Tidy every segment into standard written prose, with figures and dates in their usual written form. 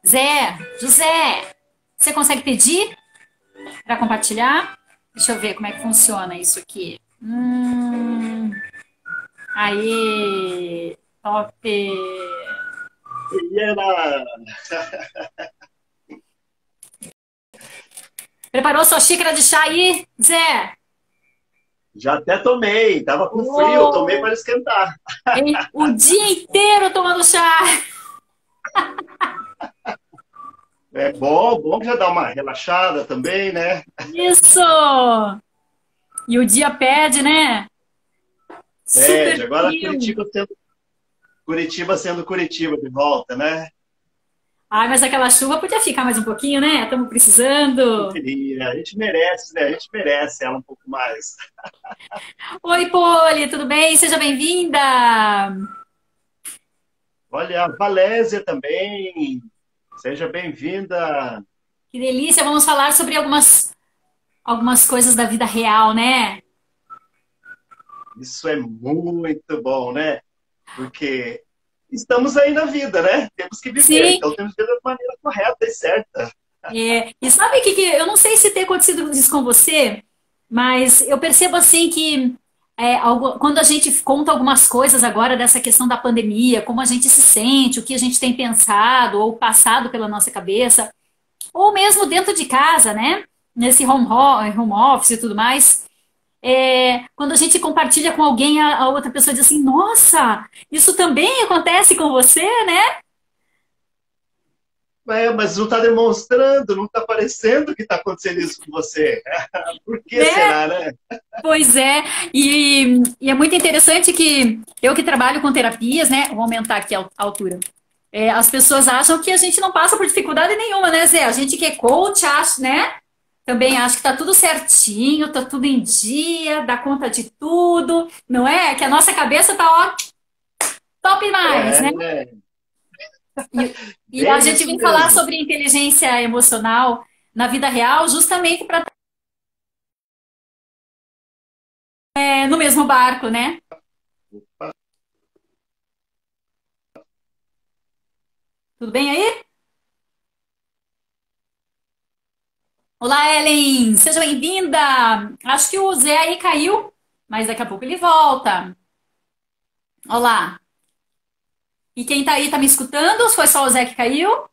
Zé, José, você consegue pedir para compartilhar? Deixa eu ver como é que funciona isso aqui. Aí, top. E ela Preparou sua xícara de chá aí, Zé? já até tomei, tava com frio, tomei Oh, para esquentar. hein? O dia inteiro tomando chá. É bom, bom que já dá uma relaxada também, né? Isso! E o dia pede, né? Pede. Super Agora frio. Curitiba sendo Curitiba de volta, né? Ai, mas aquela chuva podia ficar mais um pouquinho, né? Estamos precisando. Queria. A gente merece, né? A gente merece ela um pouco mais. Oi, Poli, tudo bem? Seja bem-vinda. Olha, a Valésia também, seja bem-vinda. Que delícia. Vamos falar sobre algumas coisas da vida real, né? Isso é muito bom, né? Porque estamos aí na vida, né? Temos que viver, Sim. então temos que viver da maneira correta e certa. E sabe o que eu não sei se tem acontecido isso com você, mas eu percebo assim que quando a gente conta algumas coisas agora dessa questão da pandemia, como a gente se sente, o que a gente tem pensado ou passado pela nossa cabeça, ou mesmo dentro de casa, né? Nesse home office e tudo mais. Quando a gente compartilha com alguém, a outra pessoa diz assim: Nossa, isso também acontece com você, né? É, mas não está demonstrando, não está parecendo que está acontecendo isso com você. Por que Né? será, né? Pois é, e é muito interessante que eu que trabalho com terapias, né? Vou aumentar aqui a altura. As pessoas acham que a gente não passa por dificuldade nenhuma, né, Zé? A gente que é coach, acha, né? Também acha que tá tudo certinho, tá tudo em dia, dá conta de tudo, não é? Que a nossa cabeça tá ó, top mais, né? É, E a bem gente isso vem falar mesmo. sobre inteligência emocional na vida real, justamente para no mesmo barco, né? Tudo bem aí? Olá, Ellen! Seja bem-vinda! Acho que o Zé aí caiu, mas daqui a pouco ele volta. Olá! E quem tá aí tá me escutando? Foi só o Zé que caiu?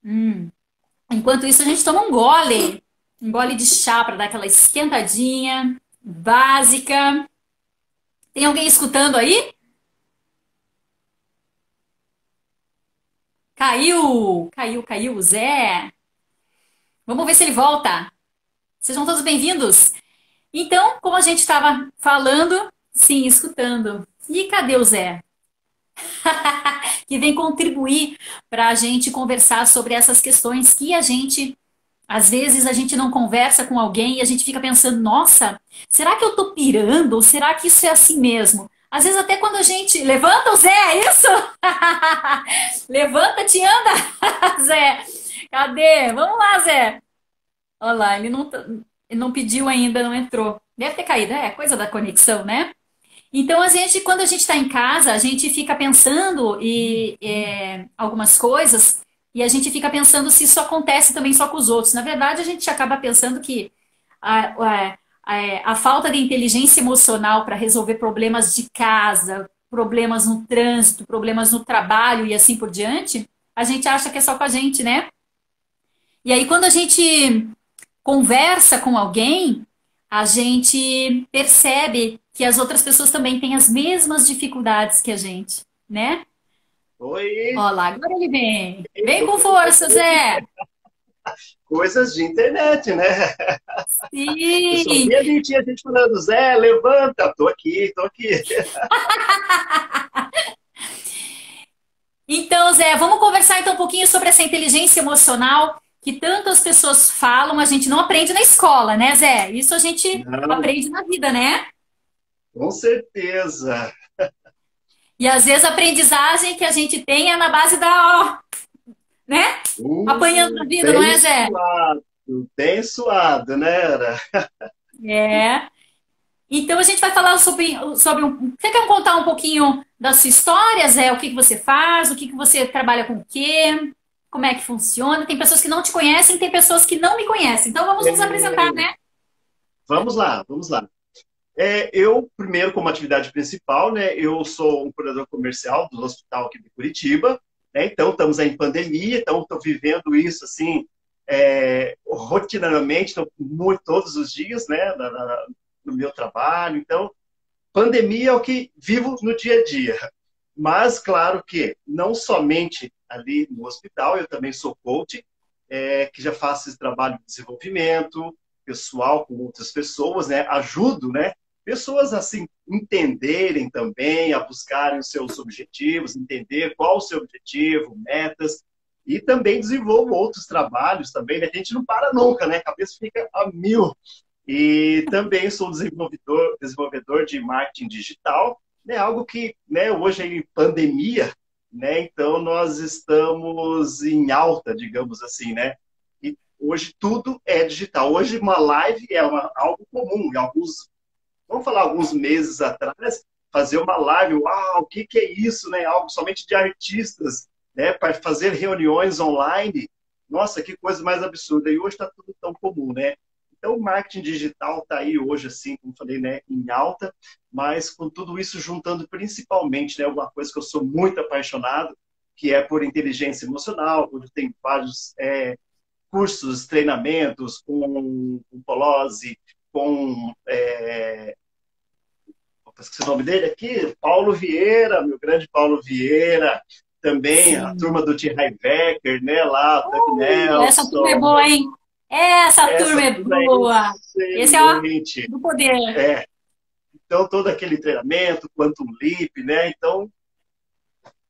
Hum. Enquanto isso, a gente toma um gole de chá para dar aquela esquentadinha básica. Tem alguém escutando aí? Caiu o Zé. Vamos ver se ele volta. Sejam todos bem-vindos. Então, como a gente estava falando, sim, escutando. E cadê o Zé? Que vem contribuir para a gente conversar sobre essas questões que às vezes, a gente não conversa com alguém e a gente fica pensando, nossa, será que eu tô pirando? Ou será que isso é assim mesmo? Às vezes, até quando a gente. Levanta o Zé, é isso? Levanta-te e anda, Zé. Cadê? Vamos lá, Zé. Olha lá, ele não pediu ainda, não entrou. Deve ter caído, é coisa da conexão, né? Então, quando a gente está em casa, a gente fica pensando algumas coisas e a gente fica pensando se isso acontece também só com os outros. Na verdade, a gente acaba pensando que a falta de inteligência emocional para resolver problemas de casa, problemas no trânsito, problemas no trabalho e assim por diante, a gente acha que é só com a gente, né? E aí, quando a gente conversa com alguém, a gente percebe que as outras pessoas também têm as mesmas dificuldades que a gente, né? Oi, Olha lá, agora ele vem. Vem tô com perguntando força, Zé! coisas de internet, né? Eu só vi Sim! ali, tinha gente falando, Zé, levanta, tô aqui, tô aqui. Então, Zé, vamos conversar então um pouquinho sobre essa inteligência emocional que tantas pessoas falam, a gente não aprende na escola, né, Zé? Isso a gente Não, aprende na vida, né? com certeza. E às vezes a aprendizagem que a gente tem é na base da, né? Apanhando na vida, não Bem é, Zé? suado, bem suado, né? É. Então a gente vai falar sobre Você quer contar um pouquinho das suas histórias? O que que você faz? O que que você trabalha com o quê? Como é que funciona? Tem pessoas que não te conhecem, tem pessoas que não me conhecem. Então vamos nos apresentar, É, né? vamos lá, vamos lá. Eu, primeiro, como atividade principal, né, eu sou um curador comercial do hospital aqui de Curitiba, né, então estamos aí em pandemia, então estou vivendo isso assim, rotineiramente, então, muito, todos os dias, né, no meu trabalho, então pandemia é o que vivo no dia a dia. Mas, claro que não somente ali no hospital, eu também sou coach, que já faço esse trabalho de desenvolvimento pessoal com outras pessoas, né? Ajudo, né? Pessoas assim entenderem também, a buscarem os seus objetivos, entender qual o seu objetivo, metas, e também desenvolvo outros trabalhos também, né? A gente não para nunca, né? A cabeça fica a mil. E também sou desenvolvedor de marketing digital, né? Algo que, né, hoje em pandemia, né? Então nós estamos em alta, digamos assim, né? E hoje tudo é digital. Hoje uma live é algo comum. Vamos falar alguns meses atrás, fazer uma live, uau, o que que é isso, né? Algo somente de artistas, né? Para fazer reuniões online. Nossa, que coisa mais absurda. E hoje está tudo tão comum, né? Então, o marketing digital está aí hoje, assim, como falei, né, em alta, mas com tudo isso juntando principalmente, né, uma coisa que eu sou muito apaixonado, que é por inteligência emocional, onde tem vários cursos, treinamentos com Polozzi, com esqueci o nome dele aqui, Paulo Vieira, meu grande Paulo Vieira, também a Sim. turma do T. Harv Eker, né, lá, o Doug Essa turma é Nelson, boa, hein? Essa turma essa é turma é boa. Esse é ó, excelente. do poder. É, então, todo aquele treinamento, Quantum Leap, né? Então,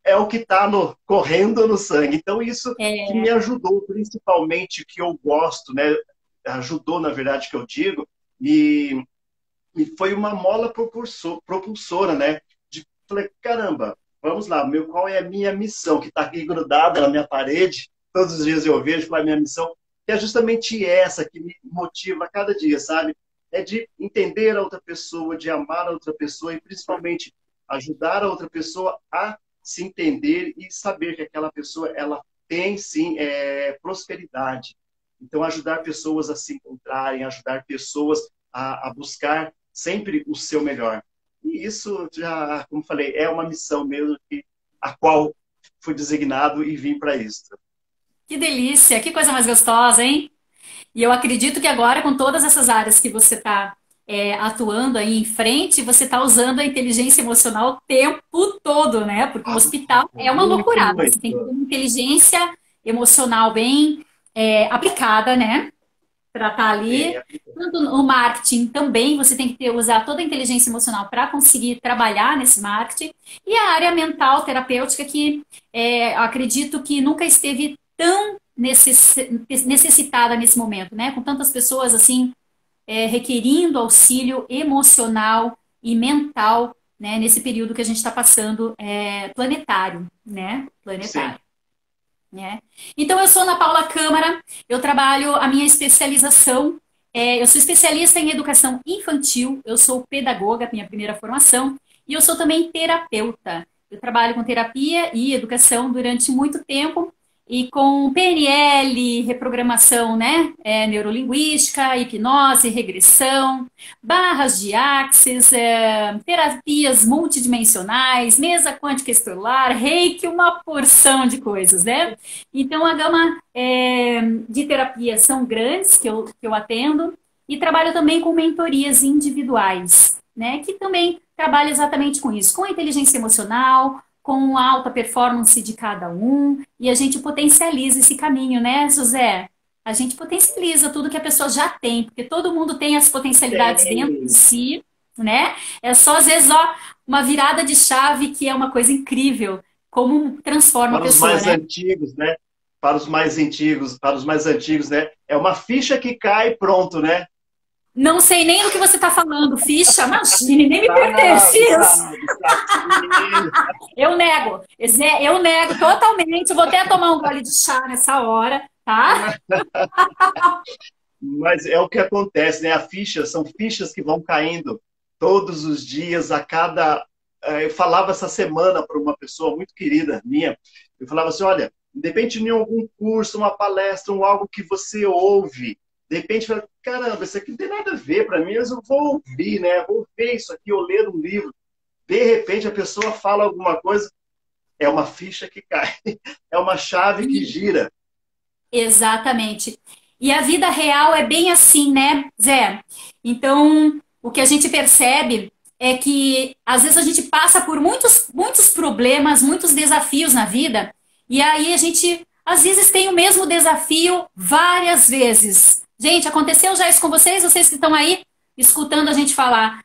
é o que está correndo no sangue. Então, isso que É, me ajudou, principalmente, que eu gosto, né? Ajudou, na verdade, que eu digo, e foi uma mola propulsora, né? Falei, caramba, vamos lá, qual é a minha missão? Que está aqui grudada na minha parede, todos os dias eu vejo qual é a minha missão, que é justamente essa que me motiva a cada dia, sabe? É de entender a outra pessoa, de amar a outra pessoa e principalmente ajudar a outra pessoa a se entender e saber que aquela pessoa ela tem sim prosperidade. Então ajudar pessoas a se encontrarem, ajudar pessoas a buscar sempre o seu melhor. E isso já, como falei, é uma missão mesmo a qual fui designado e vim para isso. que delícia, que coisa mais gostosa, hein? E eu acredito que agora, com todas essas áreas que você está atuando aí em frente, você está usando a inteligência emocional o tempo todo, né? Porque o hospital é uma Muito, loucurada. Você tem que ter muito. uma inteligência emocional bem aplicada, né? Para estar Bem, ali. Tanto no marketing também, você tem que usar toda a inteligência emocional para conseguir trabalhar nesse marketing. E a área mental terapêutica, que acredito que nunca esteve tão necessitada nesse momento, né? Com tantas pessoas assim requerindo auxílio emocional e mental, né? Nesse período que a gente está passando planetário, né? sim. Planetário. Né? Então, eu sou Ana Paula Câmara, eu trabalho a minha especialização, eu sou especialista em educação infantil, eu sou pedagoga, minha primeira formação, e eu sou também terapeuta. Eu trabalho com terapia e educação durante muito tempo, e com PNL, reprogramação, né? Neurolinguística, hipnose, regressão, barras de axis, terapias multidimensionais, mesa quântica estelar, reiki, uma porção de coisas, né? Então, a gama de terapias são grandes que eu atendo e trabalho também com mentorias individuais, né? Que também trabalha exatamente com isso, com a inteligência emocional, com a alta performance de cada um, e a gente potencializa esse caminho, né, José? A gente potencializa tudo que a pessoa já tem, porque todo mundo tem as potencialidades dentro de Tem. si, né? É só, às vezes, ó, uma virada de chave que é uma coisa incrível, como transforma a Para os pessoa, mais né? antigos, né? Para os mais antigos, né? É uma ficha que cai e pronto, né? Não sei nem do que você está falando, ficha, imagine, nem me pertence Sabe, isso. sabe, sabe sim. Eu nego, Zé, eu nego totalmente. Eu vou até tomar um gole de chá nessa hora, tá? Mas é o que acontece, né? A ficha, são fichas que vão caindo. todos os dias, a cada. Eu falava essa semana para uma pessoa muito querida minha, eu falava assim: olha, de repente em algum curso, uma palestra, um algo que você ouve, de repente, fala, caramba, isso aqui não tem nada a ver para mim, mas eu vou ouvir, né? Vou ver isso aqui, ou ler um livro. De repente a pessoa fala alguma coisa, é uma ficha que cai, é uma chave que gira. Exatamente. E a vida real é bem assim, né, Zé? Então, o que a gente percebe é que às vezes a gente passa por muitos problemas, muitos desafios na vida, e aí a gente às vezes tem o mesmo desafio várias vezes. Gente, aconteceu já isso com vocês? Vocês que estão aí escutando a gente falar.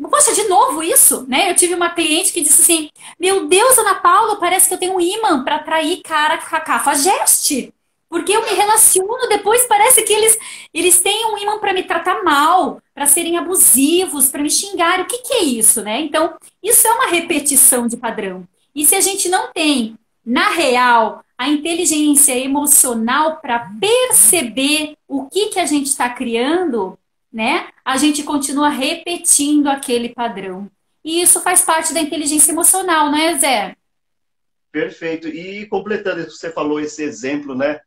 Poxa, de novo isso, né? Eu tive uma cliente que disse assim: Meu Deus, Ana Paula, parece que eu tenho um imã para atrair cara com a cafajeste. Porque eu me relaciono, depois parece que eles têm um imã para me tratar mal, para serem abusivos, para me xingar. O que que é isso, né? Então, isso é uma repetição de padrão. E se a gente não tem, na real, a inteligência emocional para perceber o que que a gente está criando, né? A gente continua repetindo aquele padrão. E isso faz parte da inteligência emocional, né, Zé? Perfeito. E completando isso que você falou, esse exemplo, né?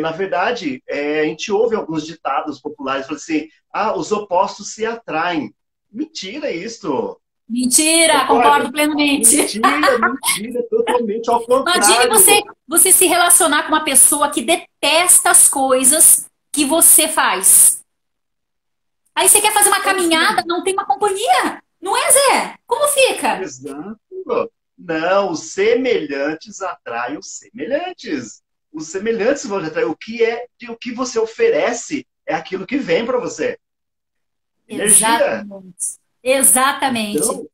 Na verdade, a gente ouve alguns ditados populares, falando assim, os opostos se atraem. Mentira isso! Mentira, concordo Concorda? plenamente. Mentira, mentira, totalmente ao Imagine você, contrário. você se relacionar com uma pessoa que detesta as coisas que você faz. Aí você quer fazer uma caminhada, Assim, não tem uma companhia. Não é, Zé? Como fica? exato. Não, os semelhantes atraem os semelhantes. Os semelhantes vão atrair. O que você oferece é aquilo que vem para você. Energia. Exatamente. Exatamente. Então,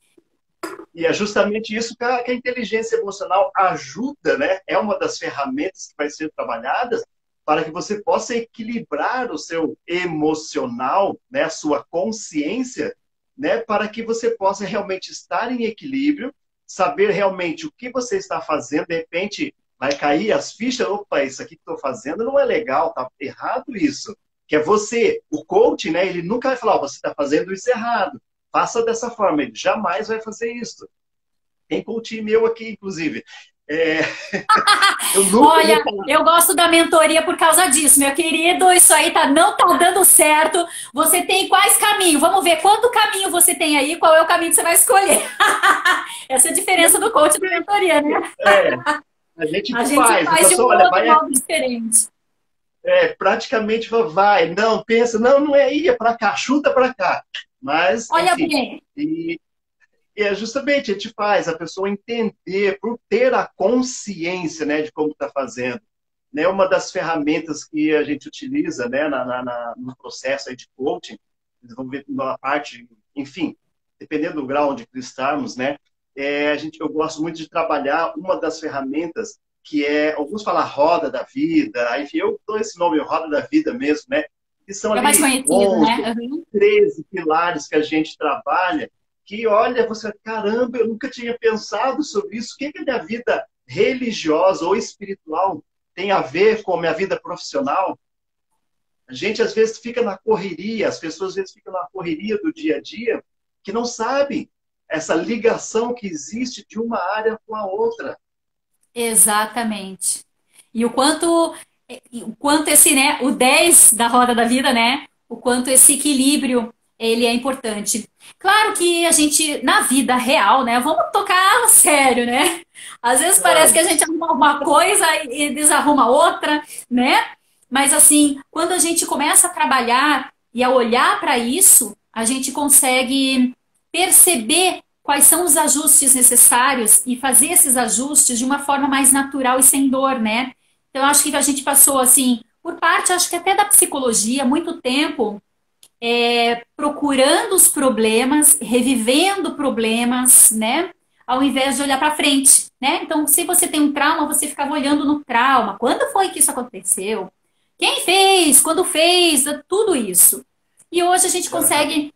e é justamente isso que a inteligência emocional ajuda, né? É uma das ferramentas que vai ser trabalhadas para que você possa equilibrar o seu emocional, né? A sua consciência, né? Para que você possa realmente estar em equilíbrio, saber realmente o que você está fazendo, de repente vai cair as fichas, opa, isso aqui que estou fazendo não é legal, tá errado isso. Que é você, o coach, né? Ele nunca vai falar, você está fazendo isso errado. Faça dessa forma, ele jamais vai fazer isso. Tem coach meu aqui, inclusive. É, eu nunca vou Olha, falar. eu gosto da mentoria por causa disso, meu querido. Isso aí não tá dando certo. Você tem quais caminhos? Vamos ver quanto caminho você tem aí, qual é o caminho que você vai escolher. Essa é a diferença do coach e da mentoria, né? É, a gente A gente faz, a faz de um pessoa, olha, outro vai, modo diferente. praticamente vai, não, pensa, não, não é ir, é para cá, chuta para cá. Mas, Olha enfim, bem, e, e é justamente, a gente faz a pessoa entender, por ter a consciência, né, de como está fazendo. Né, uma das ferramentas que a gente utiliza, né, no processo aí de coaching, desenvolvimento na parte, enfim, dependendo do grau onde estarmos, né, eu gosto muito de trabalhar uma das ferramentas que alguns falam roda da vida, enfim, eu dou esse nome, roda da vida mesmo, né, que são é mais ali conhecido, 11, né? Uhum. 13 pilares que a gente trabalha, que olha, você, caramba, eu nunca tinha pensado sobre isso, o que é a minha vida religiosa ou espiritual tem a ver com a minha vida profissional? A gente às vezes fica na correria, as pessoas às vezes ficam na correria do dia a dia, que não sabem essa ligação que existe de uma área com a outra. Exatamente. E o quanto esse, né, o 10 da roda da vida, né? O quanto esse equilíbrio ele é importante. Claro que a gente, na vida real, né? Vamos tocar a sério, né? Às vezes parece que a gente arruma uma coisa e desarruma outra, né? Mas assim, quando a gente começa a trabalhar e a olhar para isso, a gente consegue perceber quais são os ajustes necessários e fazer esses ajustes de uma forma mais natural e sem dor, né? Então, acho que a gente passou, assim, por parte, acho que até da psicologia, muito tempo procurando os problemas, revivendo problemas, né? Ao invés de olhar para frente, né? Então, se você tem um trauma, você ficava olhando no trauma. Quando foi que isso aconteceu? Quem fez? Quando fez? Tudo isso. E hoje a gente consegue,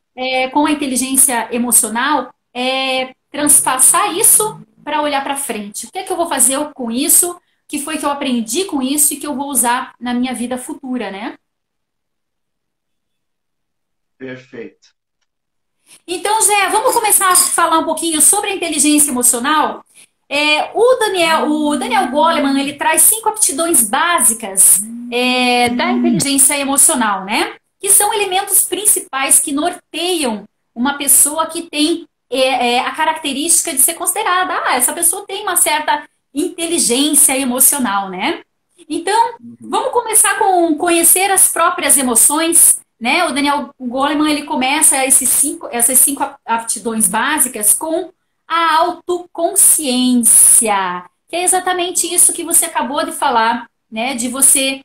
com a inteligência emocional, transpassar isso para olhar para frente. O que é que eu vou fazer com isso? O que foi que eu aprendi com isso e que eu vou usar na minha vida futura, né? Perfeito. Então, Zé, vamos começar a falar um pouquinho sobre a inteligência emocional? O Daniel Goleman, ele traz 5 aptidões básicas da inteligência emocional, né? Que são elementos principais que norteiam uma pessoa que tem a característica de ser considerada, essa pessoa tem uma certa inteligência emocional, né? Então, Uhum. vamos começar com conhecer as próprias emoções, né? O Daniel Goleman, ele começa essas cinco aptidões básicas com a autoconsciência, que é exatamente isso que você acabou de falar, né? De você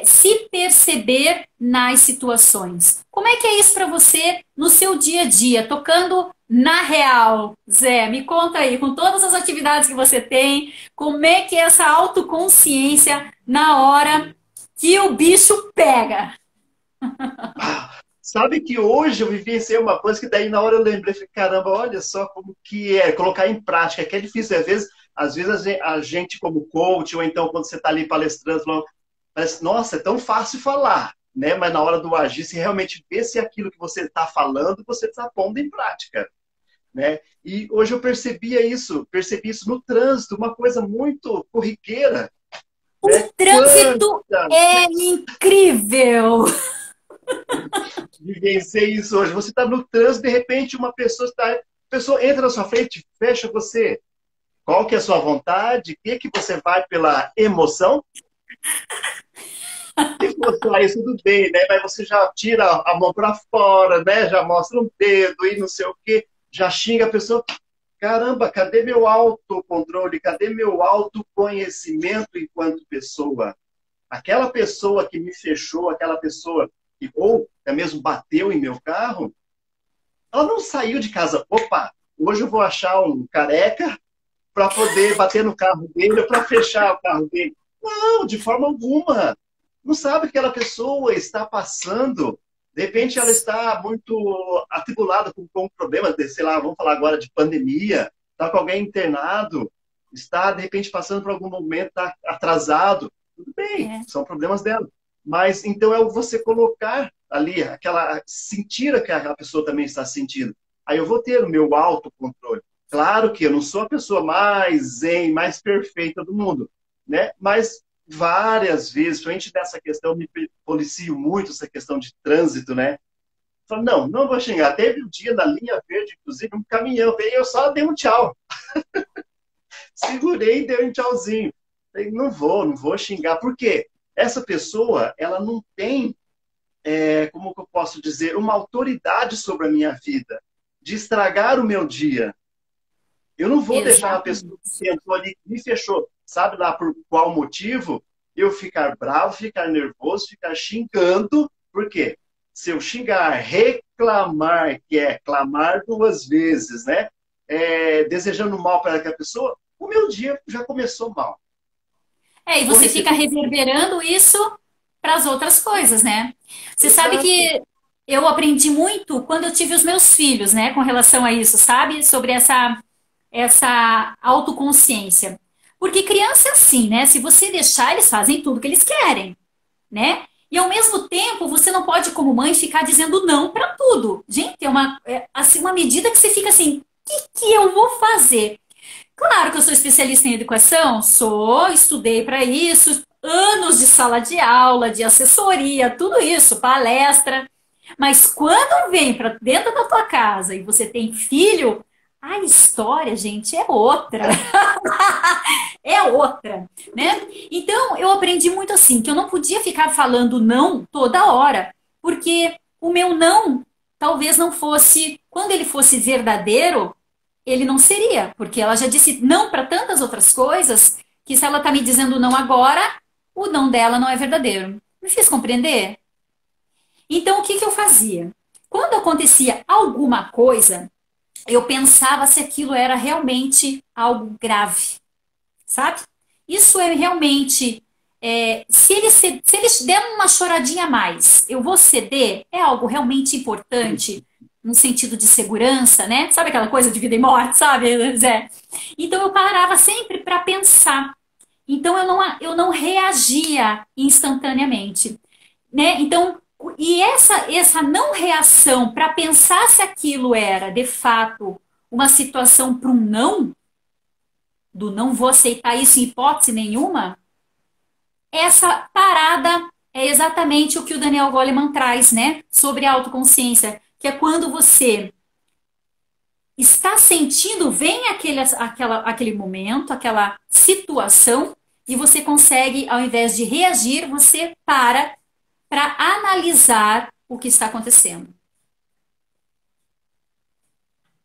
se perceber nas situações. Como é que é isso para você no seu dia a dia, tocando na real? Zé, me conta aí, com todas as atividades que você tem, como é que é essa autoconsciência na hora que o bicho pega? Sabe que hoje eu vivenciei uma coisa que daí na hora eu lembrei, falei, caramba, olha só como que é colocar em prática, que é difícil, às vezes a gente como coach, ou então quando você está ali palestrando, parece, nossa, é tão fácil falar, né? Mas na hora do agir, se realmente vê se aquilo que você está falando, você está pondo em prática, né? E hoje eu percebi isso no trânsito, uma coisa muito corriqueira, O né? trânsito é incrível. Vivenciei isso hoje. Você está no trânsito, de repente a pessoa entra na sua frente, fecha você. Qual que é a sua vontade? O que que você vai pela emoção? Se for só isso, tudo bem, né? Mas você já tira a mão para fora, né? Já mostra um dedo e não sei o quê, já xinga a pessoa. Caramba, cadê meu autocontrole? Cadê meu autoconhecimento enquanto pessoa? Aquela pessoa que me fechou, aquela pessoa que ou até mesmo bateu em meu carro, ela não saiu de casa. Opa, hoje eu vou achar um careca para poder bater no carro dele ou para fechar o carro dele. Não, de forma alguma. Não sabe que aquela pessoa está passando. De repente ela está muito atribulada com um problema, sei lá, vamos falar agora de pandemia, está com alguém internado, está de repente passando por algum momento, está atrasado. Tudo bem, É. são problemas dela. Mas então é você colocar ali, sentir o que a pessoa também está sentindo. Aí eu vou ter o meu autocontrole. Claro que eu não sou a pessoa mais zen, mais perfeita do mundo, né? Mas várias vezes, principalmente nessa questão, eu me policio muito essa questão de trânsito, né? Falo, não, não vou xingar. Teve um dia na linha verde, inclusive, um caminhão veio, eu só dei um tchau. Segurei e dei um tchauzinho. Falei, não vou xingar. Por quê? Essa pessoa, ela não tem, como que eu posso dizer, uma autoridade sobre a minha vida, de estragar o meu dia. Eu não vou deixar uma pessoa que Exatamente. sentou ali, que me fechou, sabe lá por qual motivo, eu ficar bravo, ficar nervoso, ficar xingando. Por quê? Se eu xingar, reclamar, que é clamar duas vezes, né? Desejando mal para aquela pessoa, o meu dia já começou mal. E Vou você fica receber. reverberando isso para as outras coisas, né? Você sabe Exato. que eu aprendi muito quando eu tive os meus filhos, né, com relação a isso, sabe? Sobre essa autoconsciência. Porque criança é assim, né? Se você deixar, eles fazem tudo que eles querem, né? E ao mesmo tempo, você não pode, como mãe, ficar dizendo não para tudo. Gente, assim, uma medida que você fica assim, o que eu vou fazer? Claro que eu sou especialista em educação, sou, estudei para isso, anos de sala de aula, de assessoria, tudo isso, palestra. Mas quando vem para dentro da tua casa e você tem filho, a história, gente, é outra. É outra, né? Então, eu aprendi muito assim, que eu não podia ficar falando não toda hora, porque o meu não talvez não fosse, quando ele fosse verdadeiro, ele não seria, porque ela já disse não para tantas outras coisas, que se ela está me dizendo não agora, o não dela não é verdadeiro. Me fiz compreender? Então, o que que eu fazia? Quando acontecia alguma coisa, eu pensava se aquilo era realmente algo grave, sabe? Isso é realmente. Se eles der uma choradinha a mais, eu vou ceder? É algo realmente importante, no sentido de segurança, né? Sabe aquela coisa de vida e morte, sabe, Zé? Então eu parava sempre para pensar. Então eu não reagia instantaneamente, né? Então, E essa não reação para pensar se aquilo era, de fato, uma situação para um não, do não vou aceitar isso em hipótese nenhuma, essa parada é exatamente o que o Daniel Goleman traz, né? Sobre a autoconsciência, que é quando você está sentindo, vem aquele momento, aquela situação, e você consegue, ao invés de reagir, você para analisar o que está acontecendo.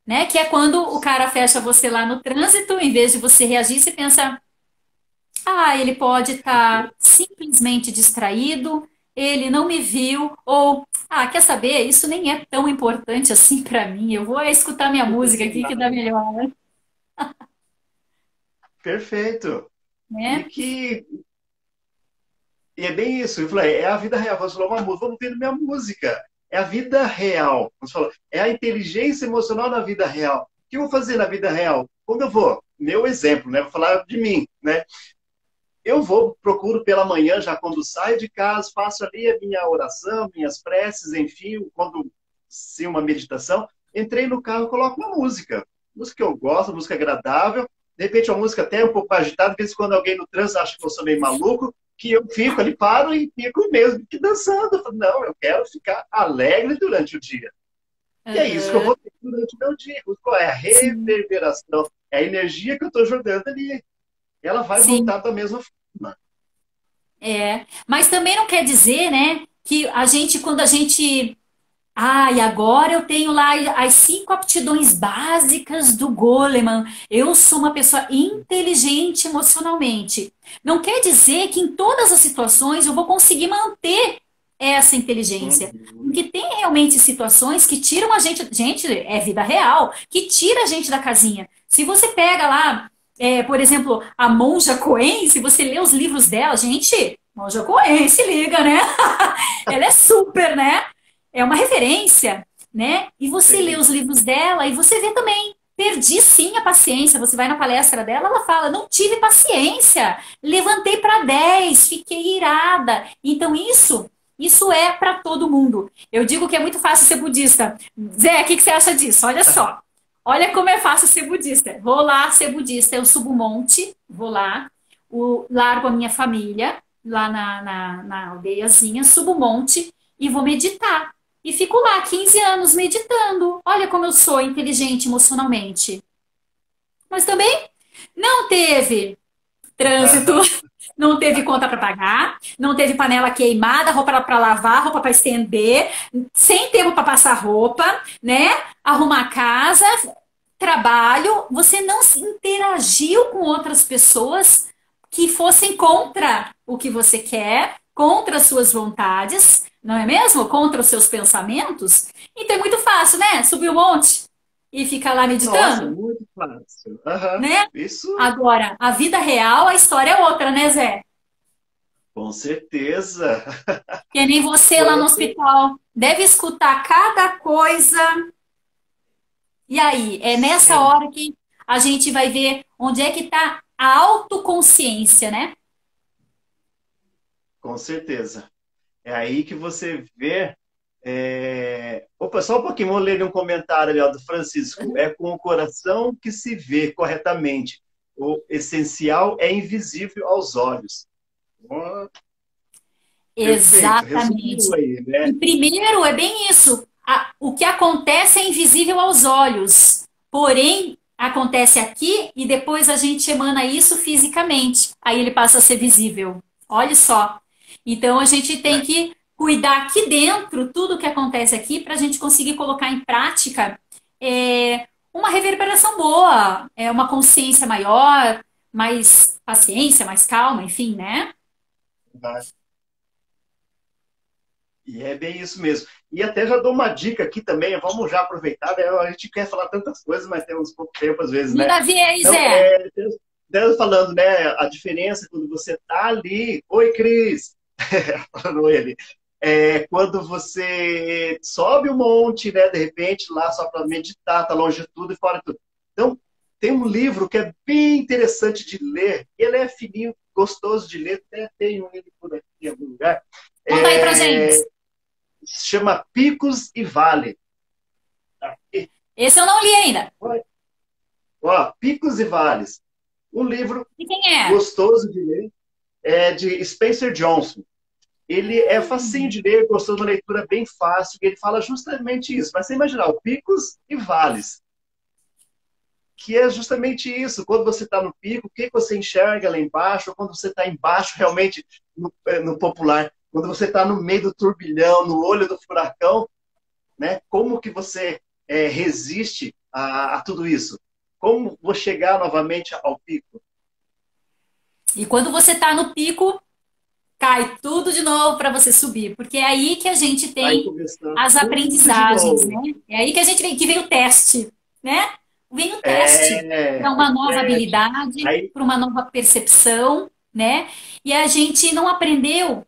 Né? Que é quando o cara fecha você lá no trânsito, em vez de você reagir, você pensa, ah, ele pode estar simplesmente distraído, ele não me viu, ou, ah, quer saber? Isso nem é tão importante assim para mim. Eu vou escutar minha Não música aconteceu aqui que dá nada. melhor, Perfeito. E né? que e é bem isso. Eu falei, é a vida real. Você falou uma música, vamos ver minha música. É a vida real. Você falou, é a inteligência emocional na vida real. O que eu vou fazer na vida real? Quando eu vou, meu exemplo, né? Vou falar de mim, né? Eu vou, procuro pela manhã, já quando saio de casa, faço ali a minha oração, minhas preces, enfim, quando sim, uma meditação. Entrei no carro, coloco uma música. Música que eu gosto, música agradável. De repente, uma música até um pouco agitada, de vez em quando alguém no trânsito acha que eu sou meio maluco, que eu fico ali, paro e fico mesmo que dançando. Eu falo, não, eu quero ficar alegre durante o dia. E é isso que eu Aham, vou ter durante o meu dia. Qual é a sim, reverberação? É a energia que eu estou jogando ali. Ela vai sim. voltar da mesma forma. É. Mas também não quer dizer, né, que a gente, quando a gente ah, e agora eu tenho lá as 5 aptidões básicas do Goleman. Eu sou uma pessoa inteligente emocionalmente. Não quer dizer que em todas as situações eu vou conseguir manter essa inteligência. Uhum. Porque tem realmente situações que tiram a gente. Gente, é vida real, que tira a gente da casinha. Se você pega lá, por exemplo, a Monja Coen, se você lê os livros dela, gente, Monja Coen, se liga, né? Ela é super, né? É uma referência, né? E você lê Sim. os livros dela e você vê também. Perdi sim a paciência. Você vai na palestra dela, ela fala: não tive paciência, levantei para 10, fiquei irada. Então, isso é para todo mundo. Eu digo que é muito fácil ser budista. Zé, o que você acha disso? Olha só. Olha como é fácil ser budista. Vou lá ser budista. Eu subo um monte, vou lá, largo a minha família lá na aldeiazinha, subo um monte e vou meditar. E fico lá 15 anos meditando. Olha como eu sou inteligente emocionalmente. Mas também não teve trânsito, Aham. não teve conta para pagar, não teve panela queimada, roupa para lavar, roupa para estender, sem tempo para passar roupa, né? Arrumar casa, trabalho. Você não se interagiu com outras pessoas que fossem contra o que você quer, contra as suas vontades, não é mesmo? Contra os seus pensamentos. Então é muito fácil, né? Subir um monte e ficar lá Nossa, meditando, muito fácil. Aham. né? Isso, Agora, a vida real, a história é outra, né, Zé? com certeza. Que nem você lá no Quando, hospital deve escutar cada coisa. E aí, é nessa sim, hora que a gente vai ver onde é que está a autoconsciência, né? com certeza. É aí que você vê. Opa, só um pouquinho, vou ler um comentário ali, ó, do Francisco. É com o coração que se vê corretamente. O essencial é invisível aos olhos. Ó, perfeito, resumiu Exatamente. aí, E né? primeiro é bem isso. O que acontece é invisível aos olhos, porém acontece aqui e depois a gente emana isso fisicamente. Aí ele passa a ser visível. Olha só. Então a gente tem É, que cuidar aqui dentro tudo o que acontece aqui para a gente conseguir colocar em prática uma reverberação boa, uma consciência maior, mais paciência, mais calma, enfim, né? verdade. E é bem isso mesmo. E até já dou uma dica aqui também, vamos já aproveitar, né? A gente quer falar tantas coisas, mas temos pouco tempo às vezes, né? Manda ver aí, Então, Zé. Deus falando, né? A diferença quando você tá ali. Oi, Cris! Falando oi ali. Quando você sobe um monte, né? De repente, lá só para meditar, tá longe de tudo e fora de tudo. Então, tem um livro que é bem interessante de ler. Ele é fininho, gostoso de ler. Até tem um livro por aqui em algum lugar. Conta aí pra É, gente. Se chama Picos e Vale. Esse eu não li ainda. Ó, Picos e Vales. Um livro E quem é? gostoso de ler, é de Spencer Johnson. Ele é facinho de ler, gostou de uma leitura bem fácil, e ele fala justamente isso. Mas você imaginar, o Picos e Vales, que é justamente isso. Quando você está no pico, o que você enxerga lá embaixo? Ou quando você está embaixo, realmente, no popular, quando você está no meio do turbilhão, no olho do furacão, né? Como que você resiste a tudo isso? Como vou chegar novamente ao pico? E quando você está no pico, cai tudo de novo para você subir, porque é aí que a gente Aí tem começando as tudo de aprendizagens, novo. né? É aí que a gente vem, que vem o teste, né? Vem o teste para O uma nova teste. habilidade, Aí, para uma nova percepção, né? E a gente não aprendeu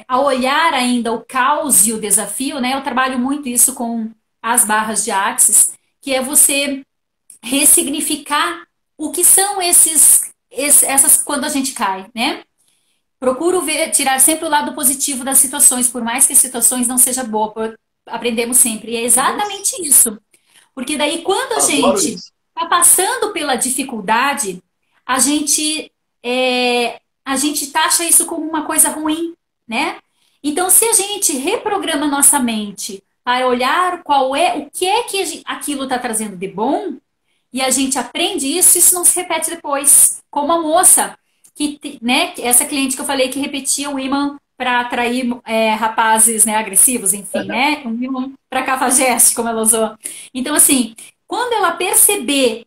a olhar ainda o caos e o desafio, né? Eu trabalho muito isso com as barras de Axis, que é você ressignificar o que são essas quando a gente cai, né? Procuro ver, tirar sempre o lado positivo das situações, por mais que as situações não sejam boas, aprendemos sempre. E é nossa, exatamente isso. Porque daí, quando a adoro gente isso. está passando pela dificuldade, a gente, a gente taxa isso como uma coisa ruim, né? Então, se a gente reprograma nossa mente para olhar qual é, o que é que aquilo está trazendo de bom, e a gente aprende isso, isso não se repete depois. Como a moça, né, essa cliente que eu falei que repetia o imã para atrair rapazes, né, agressivos, enfim, né, um imã para cafajeste, como ela usou. Então, assim, quando ela perceber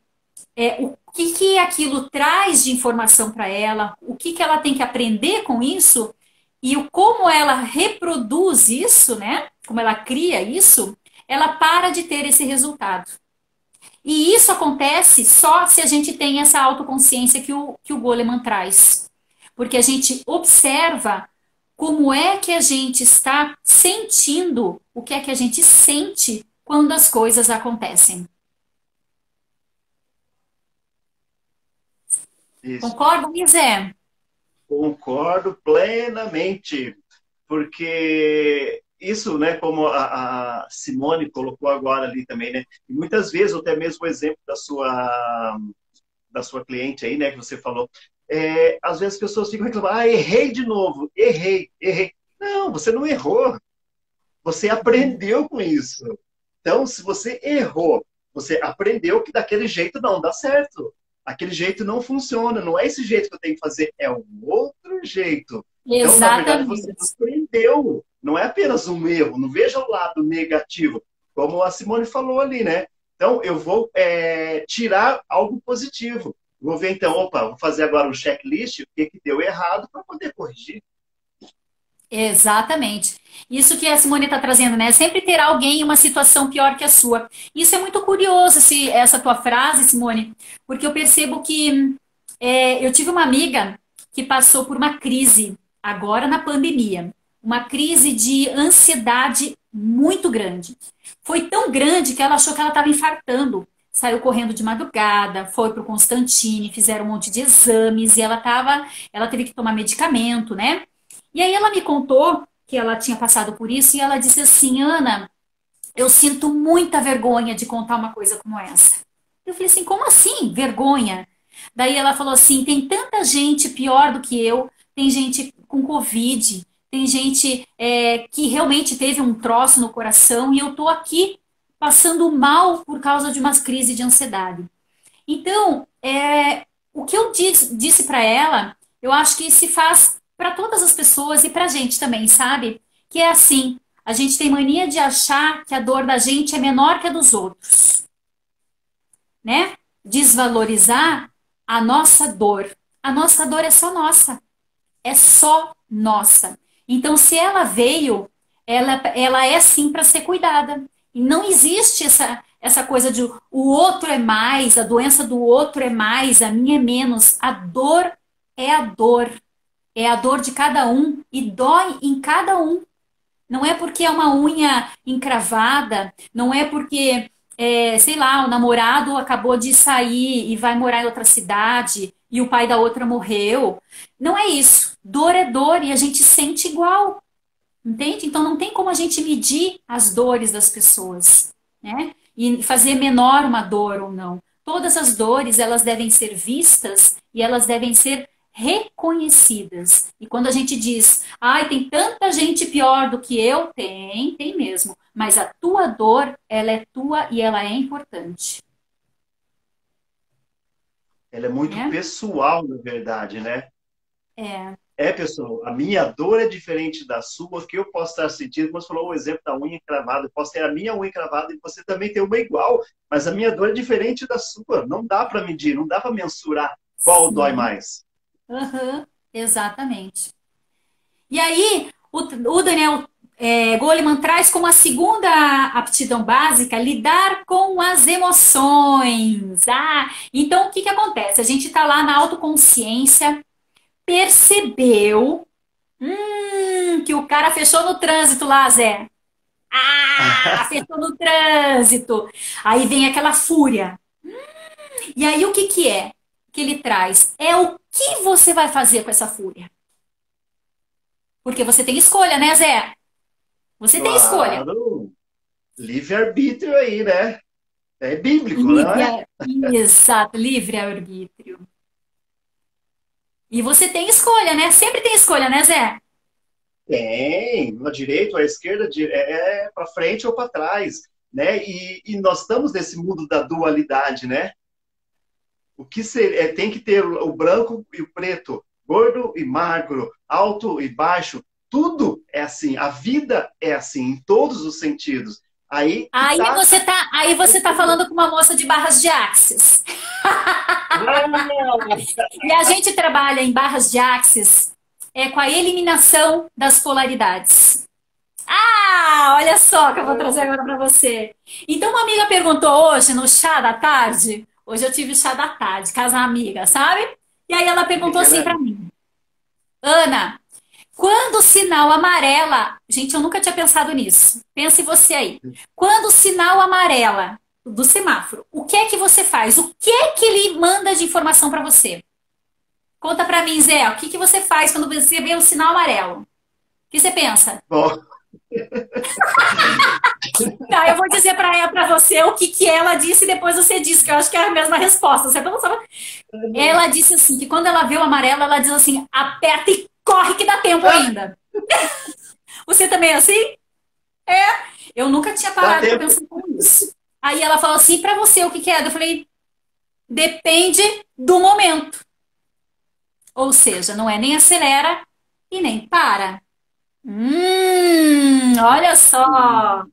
o que aquilo traz de informação para ela, o que ela tem que aprender com isso e o como ela reproduz isso, né, como ela cria isso, ela para de ter esse resultado. E isso acontece só se a gente tem essa autoconsciência que o Goleman traz. Porque a gente observa como é que a gente está sentindo, o que é que a gente sente quando as coisas acontecem. Isso. Concorda, Zé? Concordo plenamente, porque isso, né, como a Simone colocou agora ali também, né, e muitas vezes, até mesmo o exemplo da sua cliente aí, né, que você falou, às vezes as pessoas ficam reclamando, errei de novo, errei. Não, você não errou, você aprendeu com isso. Então, se você errou, você aprendeu que daquele jeito não dá certo. Aquele jeito não funciona. Não é esse jeito que eu tenho que fazer, é um outro jeito. Então, na verdade, você Exatamente. aprendeu. Não é apenas um erro. Não veja o lado negativo. Como a Simone falou ali, né? Então, eu vou tirar algo positivo. Vou ver, então, opa, vou fazer agora um checklist, o que deu errado, para poder corrigir. Exatamente. Isso que a Simone está trazendo, né? Sempre terá alguém em uma situação pior que a sua. Isso é muito curioso, essa tua frase, Simone, porque eu percebo que eu tive uma amiga que passou por uma crise agora na pandemia, uma crise de ansiedade muito grande. Foi tão grande que ela achou que ela estava infartando. Saiu correndo de madrugada, foi para o Constantine, fizeram um monte de exames e ela teve que tomar medicamento, né? E aí ela me contou que ela tinha passado por isso e ela disse assim, Ana, eu sinto muita vergonha de contar uma coisa como essa. Eu falei assim, como assim, vergonha? Daí ela falou assim, tem tanta gente pior do que eu, tem gente com Covid, tem gente que realmente teve um troço no coração e eu tô aqui passando mal por causa de umas crises de ansiedade. Então, o que eu disse para ela, eu acho que se faz para todas as pessoas e para a gente também, sabe? Que é assim, a gente tem mania de achar que a dor da gente é menor que a dos outros, né? Desvalorizar a nossa dor. A nossa dor é só nossa, é só nossa. Então, se ela veio, ela é sim para ser cuidada. E não existe essa coisa de o outro é mais, a doença do outro é mais, a minha é menos. A dor é a dor. É a dor de cada um e dói em cada um. Não é porque é uma unha encravada, não é porque, sei lá, o namorado acabou de sair e vai morar em outra cidade e o pai da outra morreu. Não é isso. Dor é dor e a gente sente igual. Entende? Então não tem como a gente medir as dores das pessoas, né? E fazer menor uma dor ou não. Todas as dores, elas devem ser vistas e elas devem ser reconhecidas. E quando a gente diz, ai, tem tanta gente pior do que eu, tem mesmo. Mas a tua dor, ela é tua e ela é importante, Ela é muito né? pessoal, na verdade, né? É. É, pessoal, a minha dor é diferente da sua, que eu posso estar sentindo, como você falou o exemplo da unha encravada, eu posso ter a minha unha encravada e você também tem uma igual, mas a minha dor é diferente da sua, não dá para medir, não dá para mensurar qual dói Sim. mais. Aham, exatamente. E aí, o Daniel Goleman traz como a segunda aptidão básica lidar com as emoções. Ah, então o que que acontece? A gente está lá na autoconsciência, percebeu que o cara fechou no trânsito lá, Zé. Ah, fechou no trânsito. Aí vem aquela fúria. E aí o que que é que ele traz? É o que você vai fazer com essa fúria. Porque você tem escolha, né, Zé? Você tem escolha. Claro, livre-arbítrio aí, né? É bíblico, não Livre, é? exato, livre-arbítrio. E você tem escolha, né? Sempre tem escolha, né, Zé? Tem, a direita ou a esquerda, é para frente ou para trás, né? E nós estamos nesse mundo da dualidade, né? O que tem que ter o branco e o preto, gordo e magro, alto e baixo, tudo é assim. A vida é assim, em todos os sentidos. Aí que tá. Aí você tá falando com uma moça de barras de axis. E a gente trabalha em barras de axis com a eliminação das polaridades. Ah, olha só que eu vou trazer agora para você. Então, uma amiga perguntou hoje no chá da tarde. Hoje eu tive chá da tarde, casa amiga, sabe? E aí ela perguntou assim para mim: Ana, quando o sinal amarela, gente, eu nunca tinha pensado nisso. Pense você aí. Quando o sinal amarela do semáforo, o que é que você faz? O que é que ele manda de informação para você? Conta para mim, Zé, o que que você faz quando você vê o sinal amarelo? O que você pensa? Bom, Tá, eu vou dizer para você o que que ela disse e depois você disse, que eu acho que é a mesma resposta. Você não sabe? Ela disse assim, que quando ela vê o amarelo, ela diz assim, aperta e corre que dá tempo ainda. Você também é assim? Eu nunca tinha dá parado para tempo. pensar nisso. Aí ela falou assim, para você, o que que é? Eu falei, depende do momento. Ou seja, não é nem acelera e nem para. Olha só.